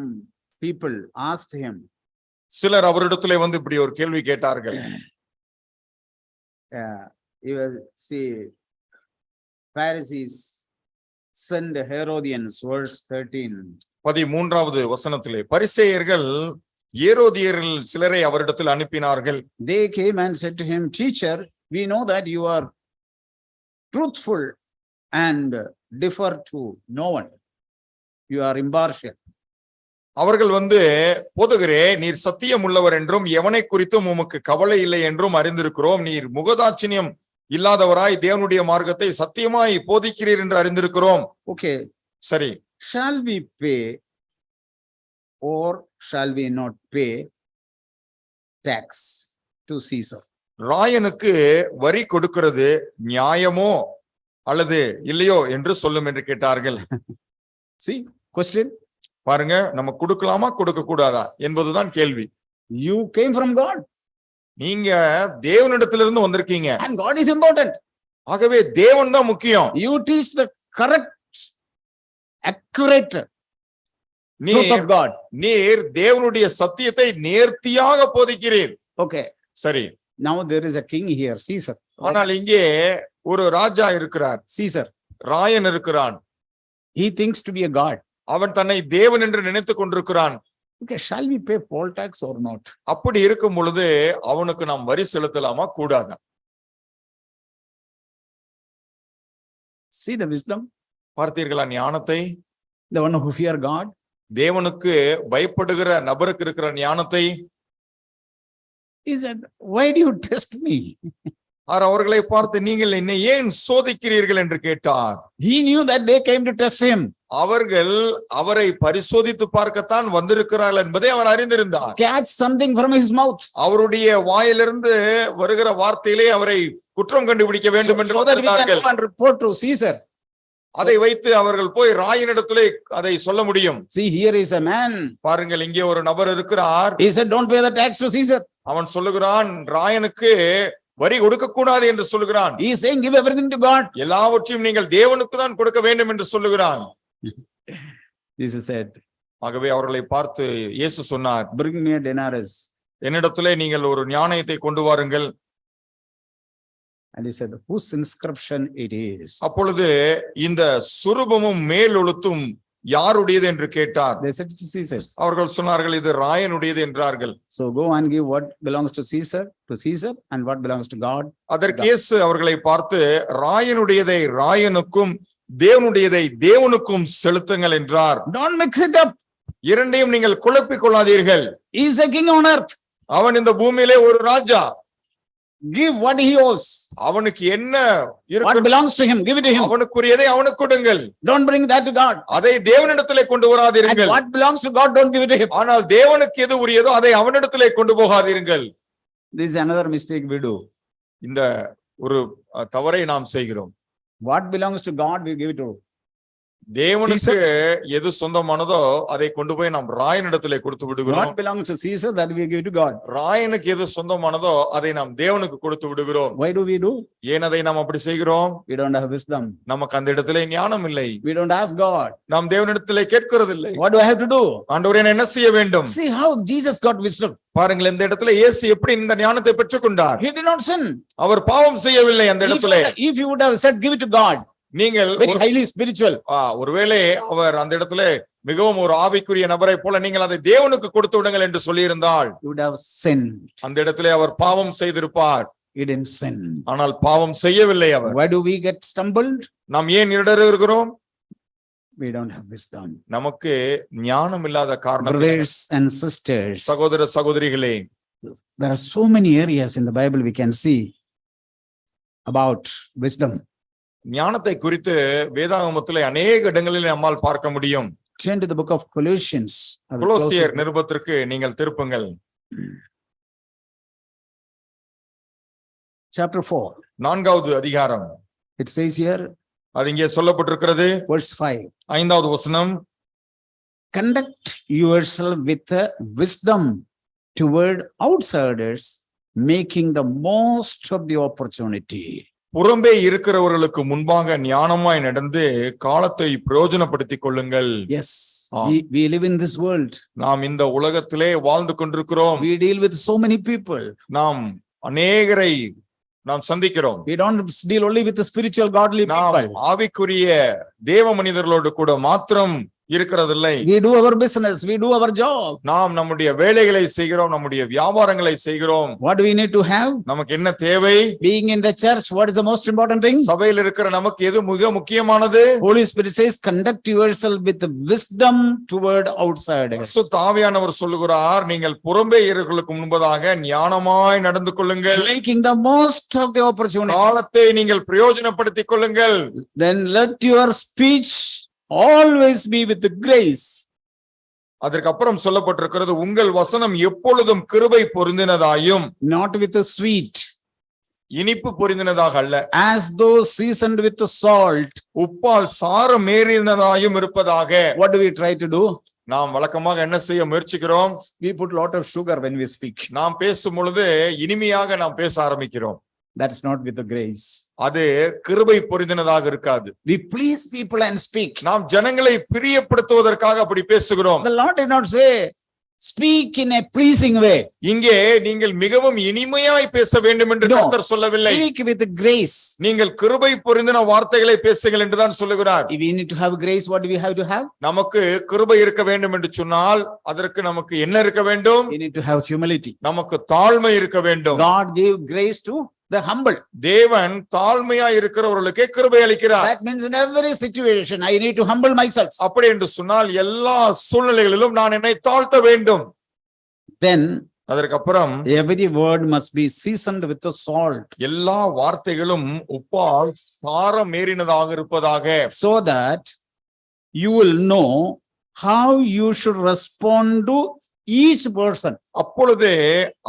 Speaker 1: people asked him.
Speaker 2: சிலர் அவரிடத்திலே வந்து இப்படி ஒரு கேள்வி கேட்டார்கள்.
Speaker 1: You will see Pharisees send Herodians, verse 13.
Speaker 2: 13வது வசனத்திலே பரிசேயர்கள் ஏரோதியரில் சிலரை அவரிடத்தில் அனுப்பினார்கள்.
Speaker 1: They came and said to him, Teacher, we know that you are truthful and differ to no one. You are impartial.
Speaker 2: அவர்கள் வந்து, போதகரே, நீர் சத்தியம் உள்ளவர் என்றும் எவனை குறித்தும் உமக்கு கவலை இல்லை என்றும் அறிந்திருக்கிறோம். நீர் முகதாட்சிணியம் இல்லாதவராய் தேவனுடைய மார்க்கத்தை சத்தியமாய் போதிக்கிறீர் என்று அறிந்திருக்கிறோம்.
Speaker 1: Okay,
Speaker 2: சரி.
Speaker 1: Shall we pay or shall we not pay tax to Caesar?
Speaker 2: ராயனுக்கு வரி கொடுக்கிறது நியாயமோ அல்லது இல்லையோ என்று சொல்லும் என்று கேட்டார்கள்.
Speaker 1: See, question.
Speaker 2: பாருங்க, நம்ம கொடுக்கலாமா கொடுக்க கூடாதா என்பதுதான் கேள்வி.
Speaker 1: You came from God.
Speaker 2: நீங்க தேவனிடத்திலிருந்து வந்திருக்கீங்க.
Speaker 1: And God is important.
Speaker 2: ஆகவே தேவன் தான் முக்கியம்.
Speaker 1: You teach the correct, accurate truth of God.
Speaker 2: நீர் தேவனுடைய சத்தியத்தை நேர்த்தியாக போதிக்கிறீர்.
Speaker 1: Okay.
Speaker 2: சரி.
Speaker 1: Now there is a king here, Caesar.
Speaker 2: ஆனால் இங்கே ஒரு ராஜா இருக்கிறார்.
Speaker 1: Caesar.
Speaker 2: ராயன் இருக்கிறான்.
Speaker 1: He thinks to be a god.
Speaker 2: அவன் தன்னை தேவன் என்று நினைத்துக் கொண்டிருக்கிறான்.
Speaker 1: Okay, shall we pay poll tax or not?
Speaker 2: அப்படி இருக்கும் பொழுது அவனுக்கு நாம் வரி செலுத்தலாமா கூடாதா?
Speaker 1: See the wisdom.
Speaker 2: பார்த்தீர்களா ஞானத்தை?
Speaker 1: The one who fear God.
Speaker 2: தேவனுக்கு பயப்படுகிற நபருக்கு இருக்கிற ஞானத்தை.
Speaker 1: He said, why do you test me?
Speaker 2: அவர்களை பார்த்து, நீங்கள் என்னை ஏன் சோதிக்கிறீர்கள் என்று கேட்டார்.
Speaker 1: He knew that they came to test him.
Speaker 2: அவர்கள் அவரை பரிசோதித்து பார்க்கத்தான் வந்திருக்கிறார்கள் என்பதை அவர் அறிந்திருந்தார்.
Speaker 1: Catch something from his mouth.
Speaker 2: அவருடைய வாயிலிருந்து வருகிற வார்த்தையிலே அவரை குற்றம் கண்டுபிடிக்க வேண்டும் என்று சொன்னார்கள்.
Speaker 1: Report to Caesar.
Speaker 2: அதை வைத்து அவர்கள் போய் ராயனிடத்திலே அதை சொல்ல முடியும்.
Speaker 1: See, here is a man.
Speaker 2: பாருங்கள், இங்கே ஒரு நபர் இருக்கிறார்.
Speaker 1: He said, don't pay the tax to Caesar.
Speaker 2: அவன் சொல்லுகிறான், ராயனுக்கு வரி கொடுக்க கூடாது என்று சொல்லுகிறான்.
Speaker 1: He is saying, give everything to God.
Speaker 2: எல்லாவற்றையும் நீங்கள் தேவனுக்கு தான் கொடுக்க வேண்டும் என்று சொல்லுகிறான்.
Speaker 1: Jesus said,
Speaker 2: ஆகவே அவர்களை பார்த்து இயேசு சொன்னார்,
Speaker 1: bring me a denarius.
Speaker 2: என்னிடத்திலே நீங்கள் ஒரு நாணயத்தை கொண்டு வாருங்கள்.
Speaker 1: And he said, whose inscription it is?
Speaker 2: அப்பொழுது இந்த சுரூபமும் மேலெழுத்தும் யாருடையது என்று கேட்டார்.
Speaker 1: They said it's Caesar's.
Speaker 2: அவர்கள் சொன்னார்கள் இது ராயனுடையது என்றார்கள்.
Speaker 1: So go and give what belongs to Caesar, and what belongs to God.
Speaker 2: அதற்கு இயேசு அவர்களை பார்த்து ராயனுடையதை ராயனுக்கும் தேவனுடையதை தேவனுக்கும் செலுத்துங்கள் என்றார்.
Speaker 1: Don't mix it up.
Speaker 2: இரண்டையும் நீங்கள் குழப்பிக் கொள்ளாதீர்கள்.
Speaker 1: He is a king on earth.
Speaker 2: அவன் இந்த பூமியிலே ஒரு ராஜா.
Speaker 1: Give what he owes.
Speaker 2: அவனுக்கு என்ன
Speaker 1: What belongs to him, give it to him.
Speaker 2: அவனுக்குரியதை அவனுக்கு கொடுங்கள்.
Speaker 1: Don't bring that to God.
Speaker 2: அதை தேவனிடத்திலே கொண்டு வராதீர்கள்.
Speaker 1: And what belongs to God, don't give it to him.
Speaker 2: ஆனால் தேவனுக்கு எது உரியதோ அதை அவனிடத்திலே கொண்டு போகாதீர்கள்.
Speaker 1: This is another mistake we do.
Speaker 2: இந்த ஒரு தவறை நாம் செய்கிறோம்.
Speaker 1: What belongs to God, we give it to
Speaker 2: தேவனுக்கு எது சொந்தமானதோ அதை கொண்டு போய் நாம் ராயனிடத்திலே கொடுத்து விடுகிறோம்.
Speaker 1: What belongs to Caesar, that we give to God.
Speaker 2: ராயனுக்கு எது சொந்தமானதோ அதை நாம் தேவனுக்கு கொடுத்து விடுகிறோம்.
Speaker 1: Why do we do?
Speaker 2: ஏன் அதை நாம் அப்படி செய்கிறோம்?
Speaker 1: We don't have wisdom.
Speaker 2: நமக்கு அந்த இடத்திலே ஞானம் இல்லை.
Speaker 1: We don't ask God.
Speaker 2: நாம் தேவனிடத்திலே கேட்கிறதில்லை.
Speaker 1: What do I have to do?
Speaker 2: ஆண்டவரே நான் என்ன செய்ய வேண்டும்?
Speaker 1: See how Jesus got wisdom.
Speaker 2: பாருங்கள் இந்த இடத்துல இயேசு எப்படி இந்த ஞானத்தை பெற்றுக்கொண்டார்.
Speaker 1: He did not sin.
Speaker 2: அவர் பாவம் செய்யவில்லை அந்த இடத்திலே.
Speaker 1: If you would have said give it to God,
Speaker 2: நீங்கள்
Speaker 1: very highly spiritual.
Speaker 2: ஒருவேளை அவர் அந்த இடத்துல மிகவும் ஒரு ஆவிக்குரிய நபரை போல நீங்கள் அதை தேவனுக்கு கொடுத்து விடுங்கள் என்று சொல்லியிருந்தால்
Speaker 1: you would have sinned.
Speaker 2: அந்த இடத்திலே அவர் பாவம் செய்திருப்பார்.
Speaker 1: He didn't sin.
Speaker 2: ஆனால் பாவம் செய்யவில்லை அவர்.
Speaker 1: Why do we get stumbled?
Speaker 2: நாம் ஏன் இடறுகிறோம்?
Speaker 1: We don't have wisdom.
Speaker 2: நமக்கு ஞானம் இல்லாத காரணம்.
Speaker 1: Brothers and sisters,
Speaker 2: சகோதர சகோதரிகளே,
Speaker 1: there are so many areas in the Bible we can see about wisdom.
Speaker 2: ஞானத்தை குறித்து வேதாகமத்திலே அநேக இடங்களில் நம்மால் பார்க்க முடியும்.
Speaker 1: Turn to the book of Colossians.
Speaker 2: கொலோசியர் நிருபத்திற்கு நீங்கள் திருப்புங்கள்.
Speaker 1: Chapter 4.
Speaker 2: 4வது அதிகாரம்.
Speaker 1: It says here,
Speaker 2: அது இங்கே சொல்லப்பட்டிருக்கிறது.
Speaker 1: verse 5.
Speaker 2: 5வது வசனம்.
Speaker 1: Conduct yourself with wisdom toward outsiders, making the most of the opportunity.
Speaker 2: புறம்பே இருக்கிறவர்களுக்கு முன்பாக ஞானமாய் நடந்து காலத்தை பிரயோஜனப்படுத்திக் கொள்ளுங்கள்.
Speaker 1: Yes, we live in this world.
Speaker 2: நாம் இந்த உலகத்திலே வாழ்ந்து கொண்டிருக்கிறோம்.
Speaker 1: We deal with so many people.
Speaker 2: நாம் அநேகரை நாம் சந்திக்கிறோம்.
Speaker 1: We don't deal only with the spiritual godly people.
Speaker 2: ஆவிக்குரிய தேவ மனிதர்களோடு கூட மாத்திரம் இருக்கிறதில்லை.
Speaker 1: We do our business, we do our job.
Speaker 2: நாம் நம்முடைய வேலைகளை செய்கிறோம், நம்முடைய வியாபாரங்களை செய்கிறோம்.
Speaker 1: What do we need to have?
Speaker 2: நமக்கு என்ன தேவை?
Speaker 1: Being in the church, what is the most important thing?
Speaker 2: சபையில் இருக்கிற நமக்கு எது மிக முக்கியமானது?
Speaker 1: Holy Spirit says, conduct yourself with wisdom toward outsiders.
Speaker 2: பரிசுத்த ஆவியானவர் சொல்லுகிறார், நீங்கள் புறம்பே இருக்கிறவர்களுக்கு முன்பதாக ஞானமாய் நடந்து கொள்ளுங்கள்.
Speaker 1: Making the most of the opportunity.
Speaker 2: காலத்தை நீங்கள் பிரயோஜனப்படுத்திக் கொள்ளுங்கள்.
Speaker 1: Then let your speech always be with the grace.
Speaker 2: அதற்கு அப்புறம் சொல்லப்பட்டிருக்கிறது, உங்கள் வசனம் எப்பொழுதும் கிருபை பொருந்தினதாயும்,
Speaker 1: not with the sweet,
Speaker 2: இனிப்பு பொருந்தினதாக அல்ல,
Speaker 1: as though seasoned with the salt,
Speaker 2: உப்பால் சாரம் மேறினதாயும் இருப்பதாக.
Speaker 1: What do we try to do?
Speaker 2: நாம் வழக்கமாக என்ன செய்ய முயற்சிக்கிறோம்?
Speaker 1: We put lot of sugar when we speak.
Speaker 2: நாம் பேசும் பொழுது இனிமையாக நாம் பேச ஆரம்பிக்கிறோம்.
Speaker 1: That's not with the grace.
Speaker 2: அது கிருபை பொருந்தினதாக இருக்காது.
Speaker 1: We please people and speak.
Speaker 2: நாம் ஜனங்களை பிரியப்படுத்துவதற்காக அப்படி பேசுகிறோம்.
Speaker 1: The Lord did not say speak in a pleasing way.
Speaker 2: இங்கே நீங்கள் மிகவும் இனிமையாய் பேச வேண்டும் என்று கர்த்தர் சொல்லவில்லை.
Speaker 1: Speak with grace.
Speaker 2: நீங்கள் கிருபை பொருந்தின வார்த்தைகளை பேசுங்கள் என்று தான் சொல்லுகிறார்.
Speaker 1: If we need to have grace, what do we have to have?
Speaker 2: நமக்கு கிருபை இருக்க வேண்டும் என்று சொன்னால் அதற்கு நமக்கு என்ன இருக்க வேண்டும்?
Speaker 1: We need to have humility.
Speaker 2: நமக்கு தாழ்மை இருக்க வேண்டும்.
Speaker 1: God gave grace to the humble.
Speaker 2: தேவன் தாழ்மையா இருக்கிறவர்களுக்கு கிருபை அளிக்கிறார்.
Speaker 1: That means in every situation I need to humble myself.
Speaker 2: அப்படி என்று சொன்னால் எல்லா சூழ்நிலைகளிலும் நான் என்னை தாழ்த்த வேண்டும்.
Speaker 1: Then
Speaker 2: அதற்கு அப்புறம்
Speaker 1: every word must be seasoned with the salt.
Speaker 2: எல்லா வார்த்தைகளும் உப்பால் சாரம் மேறினதாக இருப்பதாக.
Speaker 1: So that you will know how you should respond to each person.
Speaker 2: அப்பொழுது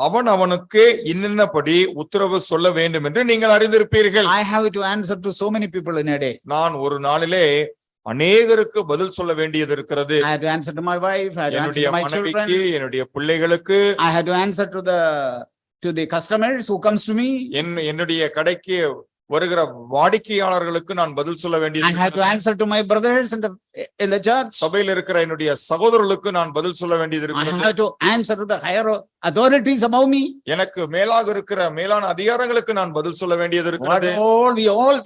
Speaker 2: அவன் அவனுக்கு இன்னபடி உத்தரவு சொல்ல வேண்டும் என்று நீங்கள் அறிந்திருப்பீர்கள்.
Speaker 1: I have to answer to so many people in a day.
Speaker 2: நான் ஒரு நாளிலே அநேகருக்கு பதில் சொல்ல வேண்டியது இருக்கிறது.
Speaker 1: I have to answer to my wife, I have to answer to my children,
Speaker 2: என்னுடைய பிள்ளைகளுக்கு,
Speaker 1: I have to answer to the customers who comes to me.
Speaker 2: என்னுடைய கடைக்கு வருகிற வாடிக்கையாளர்களுக்கு நான் பதில் சொல்ல
Speaker 1: I have
Speaker 2: வேண்டியது
Speaker 1: to answer to my brothers in the church.
Speaker 2: சபையில் இருக்கிற என்னுடைய சகோதரர்களுக்கு நான் பதில் சொல்ல வேண்டியது
Speaker 1: I
Speaker 2: இருக்கிறது
Speaker 1: have to answer to the higher authorities above me.
Speaker 2: எனக்கு மேலாக இருக்கிற மேலான அதிகாரங்களுக்கு நான் பதில் சொல்ல வேண்டியது
Speaker 1: What
Speaker 2: இருக்கிறது
Speaker 1: all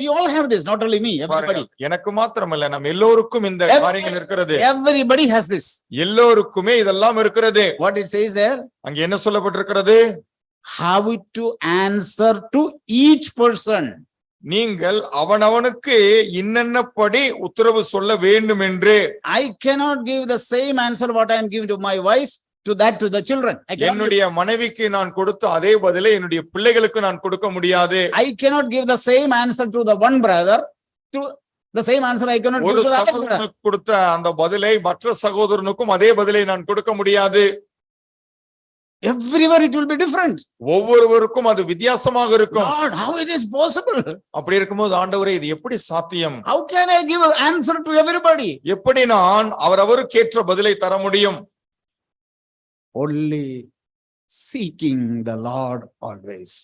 Speaker 1: we all have this, not only me, everybody.
Speaker 2: எனக்கு மாத்திரமல்ல நம்ம எல்லோருக்கும் இந்த காரியங்கள் இருக்கிறது
Speaker 1: Everybody has this.
Speaker 2: எல்லோருக்குமே இதெல்லாம் இருக்கிறது
Speaker 1: What it says there?
Speaker 2: அங்க என்ன சொல்லப்பட்டிருக்கிறது
Speaker 1: How to answer to each person.
Speaker 2: நீங்கள் அவனவனுக்கு இன்னென்னபடி உத்தரவு சொல்ல வேண்டும் என்று
Speaker 1: I cannot give the same answer what I am giving to my wife to the children.
Speaker 2: என்னுடைய மனைவிக்கு நான் கொடுத்த அதே பதிலை என்னுடைய பிள்ளைகளுக்கு நான் கொடுக்க முடியாது.
Speaker 1: I cannot give the same answer to the one brother to the same answer I cannot give to the other brother.
Speaker 2: கொடுத்த அந்த பதிலை மற்ற சகோதரனுக்கும் அதே பதிலை நான் கொடுக்க முடியாது.
Speaker 1: Everywhere it will be different.
Speaker 2: ஒவ்வொருவருக்கும் அது வித்தியாசமாக இருக்கும்.
Speaker 1: God, how it is possible?
Speaker 2: அப்படி இருக்கும்போது ஆண்டவரே இது எப்படி சாத்தியம்?
Speaker 1: How can I give an answer to everybody?
Speaker 2: எப்படி நான் அவரவருக்கேற்ற பதிலை தர முடியும்?
Speaker 1: Only seeking the Lord always.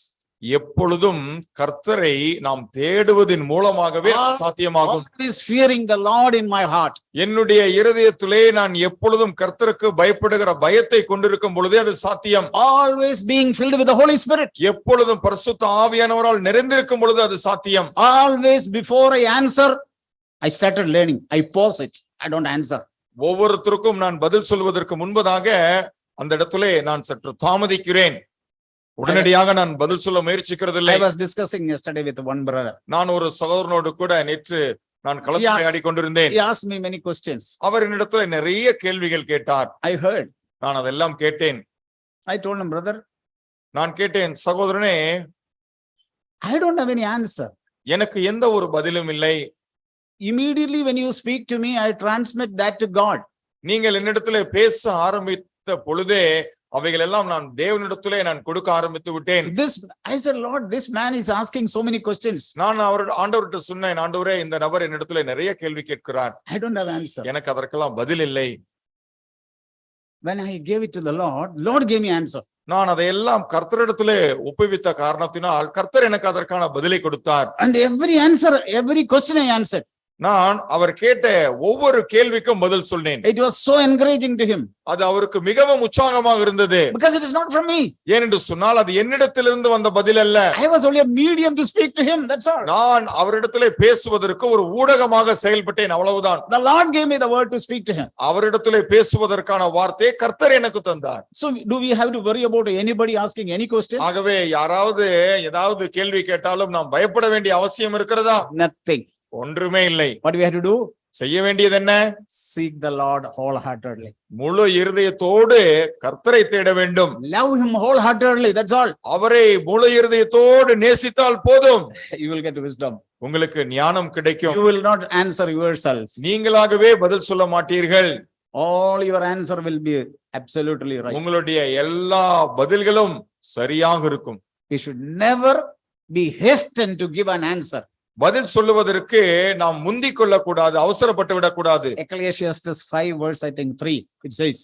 Speaker 2: எப்பொழுதும் கர்த்தரை நாம் தேடுவதின் மூலமாகவே சாத்தியமாகும்.
Speaker 1: Always fearing the Lord in my heart.
Speaker 2: என்னுடைய இருதயத்திலே நான் எப்பொழுதும் கர்த்தருக்கு பயப்படுகிற பயத்தை கொண்டிருக்கும் பொழுதே அது சாத்தியம்.
Speaker 1: Always being filled with the Holy Spirit.
Speaker 2: எப்பொழுதும் பரிசுத்த ஆவியானவரால் நிறைந்திருக்கும் பொழுது அது சாத்தியம்.
Speaker 1: Always before I answer, I started learning. I pause it. I don't answer.
Speaker 2: ஒவ்வொருத்தருக்கும் நான் பதில் சொல்வதற்கு முன்பதாக அந்த இடத்திலே நான் சற்று தாமதிக்கிறேன். உடனடியாக நான் பதில் சொல்ல முயற்சிக்கிறது இல்லை.
Speaker 1: I was discussing yesterday with one brother.
Speaker 2: நான் ஒரு சகோதரனோடு கூட நேற்று நான் கலந்துரையாடி கொண்டிருந்தேன்.
Speaker 1: He asked me many questions.
Speaker 2: அவர் என்னிடத்துல நிறைய கேள்விகள் கேட்டார்.
Speaker 1: I heard.
Speaker 2: நான் அதெல்லாம் கேட்டேன்.
Speaker 1: I told him, brother,
Speaker 2: நான் கேட்டேன், சகோதரனே,
Speaker 1: I don't have any answer.
Speaker 2: எனக்கு எந்த ஒரு பதிலும் இல்லை.
Speaker 1: Immediately when you speak to me, I transmit that to God.
Speaker 2: நீங்கள் என்னிடத்துல பேச ஆரம்பித்த பொழுதே அவைகள் எல்லாம் நான் தேவனிடத்திலே நான் கொடுக்க ஆரம்பித்து விட்டேன்.
Speaker 1: I said, Lord, this man is asking so many questions.
Speaker 2: நான் ஆண்டவர்கிட்ட சொன்னேன், ஆண்டவரே, இந்த நபர் என்னிடத்திலே நிறைய கேள்வி கேட்கிறார்.
Speaker 1: I don't have answer.
Speaker 2: எனக்கு அதற்கெல்லாம் பதில் இல்லை.
Speaker 1: When I gave it to the Lord gave me answer.
Speaker 2: நான் அதையெல்லாம் கர்த்தரிடத்திலே ஒப்புவித்த காரணத்தினால் கர்த்தர் எனக்கு அதற்கான பதிலை கொடுத்தார்.
Speaker 1: And every question I answered.
Speaker 2: நான் அவர் கேட்ட ஒவ்வொரு கேள்விக்கும் பதில் சொன்னேன்.
Speaker 1: It was so encouraging to him.
Speaker 2: அது அவருக்கு மிகவும் உற்சாகமாக இருந்தது.
Speaker 1: Because it is not from me.
Speaker 2: ஏனென்று சொன்னால் அது என்னிடத்திலிருந்து வந்த பதில் அல்ல.
Speaker 1: I was only a medium to speak to him, that's all.
Speaker 2: நான் அவரிடத்திலே பேசுவதற்கு ஒரு ஊடகமாக செயல்பட்டேன், அவ்வளவுதான்.
Speaker 1: The Lord gave me the word to speak to him.
Speaker 2: அவரிடத்திலே பேசுவதற்கான வார்த்தையை கர்த்தர் எனக்கு தந்தார்.
Speaker 1: So do we have to worry about anybody asking any question?
Speaker 2: ஆகவே யாராவது ஏதாவது கேள்வி கேட்டாலும் நாம் பயப்பட வேண்டிய அவசியம் இருக்கிறதா?
Speaker 1: Nothing.
Speaker 2: ஒன்றுமே இல்லை.
Speaker 1: What we have to do?
Speaker 2: செய்ய வேண்டியது என்ன?
Speaker 1: Seek the Lord wholeheartedly.
Speaker 2: முழு இருதயத்தோடு கர்த்தரை தேட வேண்டும்.
Speaker 1: Love him wholeheartedly, that's all.
Speaker 2: அவரை முழு இருதயத்தோடு நேசித்தால் போதும்.
Speaker 1: You will get wisdom.
Speaker 2: உங்களுக்கு ஞானம் கிடைக்கும்.
Speaker 1: You will not answer yourself.
Speaker 2: நீங்களாகவே பதில் சொல்ல மாட்டீர்கள்.
Speaker 1: All your answer will be absolutely right.
Speaker 2: உங்களுடைய எல்லா பதில்களும் சரியாக இருக்கும்.
Speaker 1: We should never be hastened to give an answer.
Speaker 2: பதில் சொல்லுவதற்கு நாம் முந்திக் கொள்ளக்கூடாது, அவசரப்பட்டு விடக்கூடாது.
Speaker 1: Ecclesiastes 5 verse I think 3 it says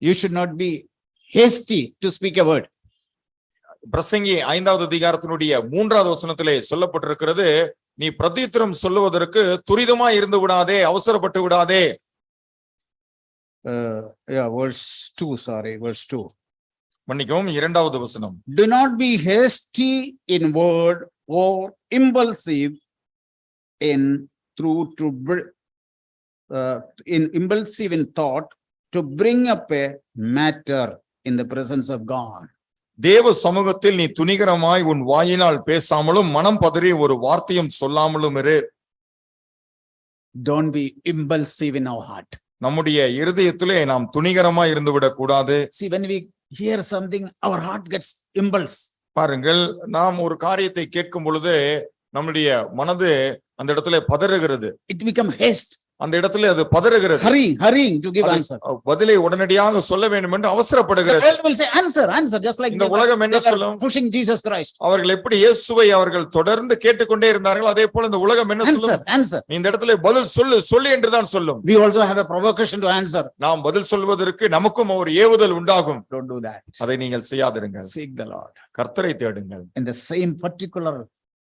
Speaker 1: you should not be hasty to speak a word.
Speaker 2: பிரசங்கி 5வது அதிகாரத்தினுடைய 3வது வசனத்திலே சொல்லப்பட்டிருக்கிறது, நீ பிரதியுத்தரம் சொல்லுவதற்கு துரிதமாய் இருந்து விடாதே, அவசரப்பட்டு விடாதே.
Speaker 1: Verse 2
Speaker 2: மன்னிக்கவும், 2வது வசனம்.
Speaker 1: Do not be hasty in word or impulsive in thought to bring up a matter in the presence of God.
Speaker 2: தேவ சமூகத்தில் நீ துணிகரமாய் உன் வாயினால் பேசாமலும் மனம் பதறி ஒரு வார்த்தையும் சொல்லாமலும் இரு.
Speaker 1: Don't be impulsive in our heart.
Speaker 2: நம்முடைய இருதயத்திலே நாம் துணிகரமாய் இருந்து விடக் கூடாது.
Speaker 1: See, when we hear something, our heart gets impulse.
Speaker 2: பாருங்கள், நாம் ஒரு காரியத்தை கேட்கும் பொழுது நம்முடைய மனது அந்த இடத்துல பதறுகிறது.
Speaker 1: It become haste.
Speaker 2: அந்த இடத்துல அது பதறுகிறது.
Speaker 1: hurrying to give answer.
Speaker 2: பதிலை உடனடியாக சொல்ல வேண்டும் என்று
Speaker 1: The
Speaker 2: அவசரப்படுகிறது.
Speaker 1: world will say answer, just like
Speaker 2: இந்த உலகம் என்ன சொல்லும்?
Speaker 1: pushing Jesus Christ.
Speaker 2: அவர்கள் எப்படி இயேசுவை அவர்கள் தொடர்ந்து கேட்டுக்கொண்டே இருந்தார்கள், அதே போல இந்த உலகம் என்ன சொல்லும்?
Speaker 1: Answer.
Speaker 2: இந்த இடத்துல பதில் சொல்லு என்றுதான் சொல்லும்.
Speaker 1: We also have a provocation to answer.
Speaker 2: நாம் பதில் சொல்வதற்கு நமக்கும் ஒரு ஏவுதல் உண்டாகும்.
Speaker 1: Don't do that.
Speaker 2: அதை நீங்கள் செய்யாதிருங்கள்.
Speaker 1: Seek the Lord.
Speaker 2: கர்த்தரை தேடுங்கள்.
Speaker 1: In the same particular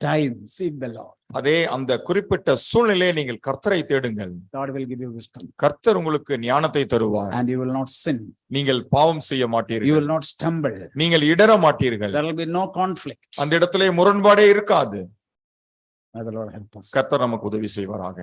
Speaker 1: time, seek the Lord.
Speaker 2: அதே அந்த குறிப்பிட்ட சூழ்நிலையை நீங்கள் கர்த்தரை தேடுங்கள்.
Speaker 1: God will give you wisdom.
Speaker 2: கர்த்தர் உங்களுக்கு ஞானத்தை தருவார்.
Speaker 1: And you will not sin.
Speaker 2: நீங்கள் பாவம் செய்ய
Speaker 1: You
Speaker 2: மாட்டீர்கள்.
Speaker 1: will not stumble.
Speaker 2: நீங்கள் இடற மாட்டீர்கள்.
Speaker 1: There will be no conflict.
Speaker 2: அந்த இடத்திலே முரண்பாடே இருக்காது.
Speaker 1: May the Lord help us.
Speaker 2: கர்த்தர் நமக்கு உதவி செய்வாராக.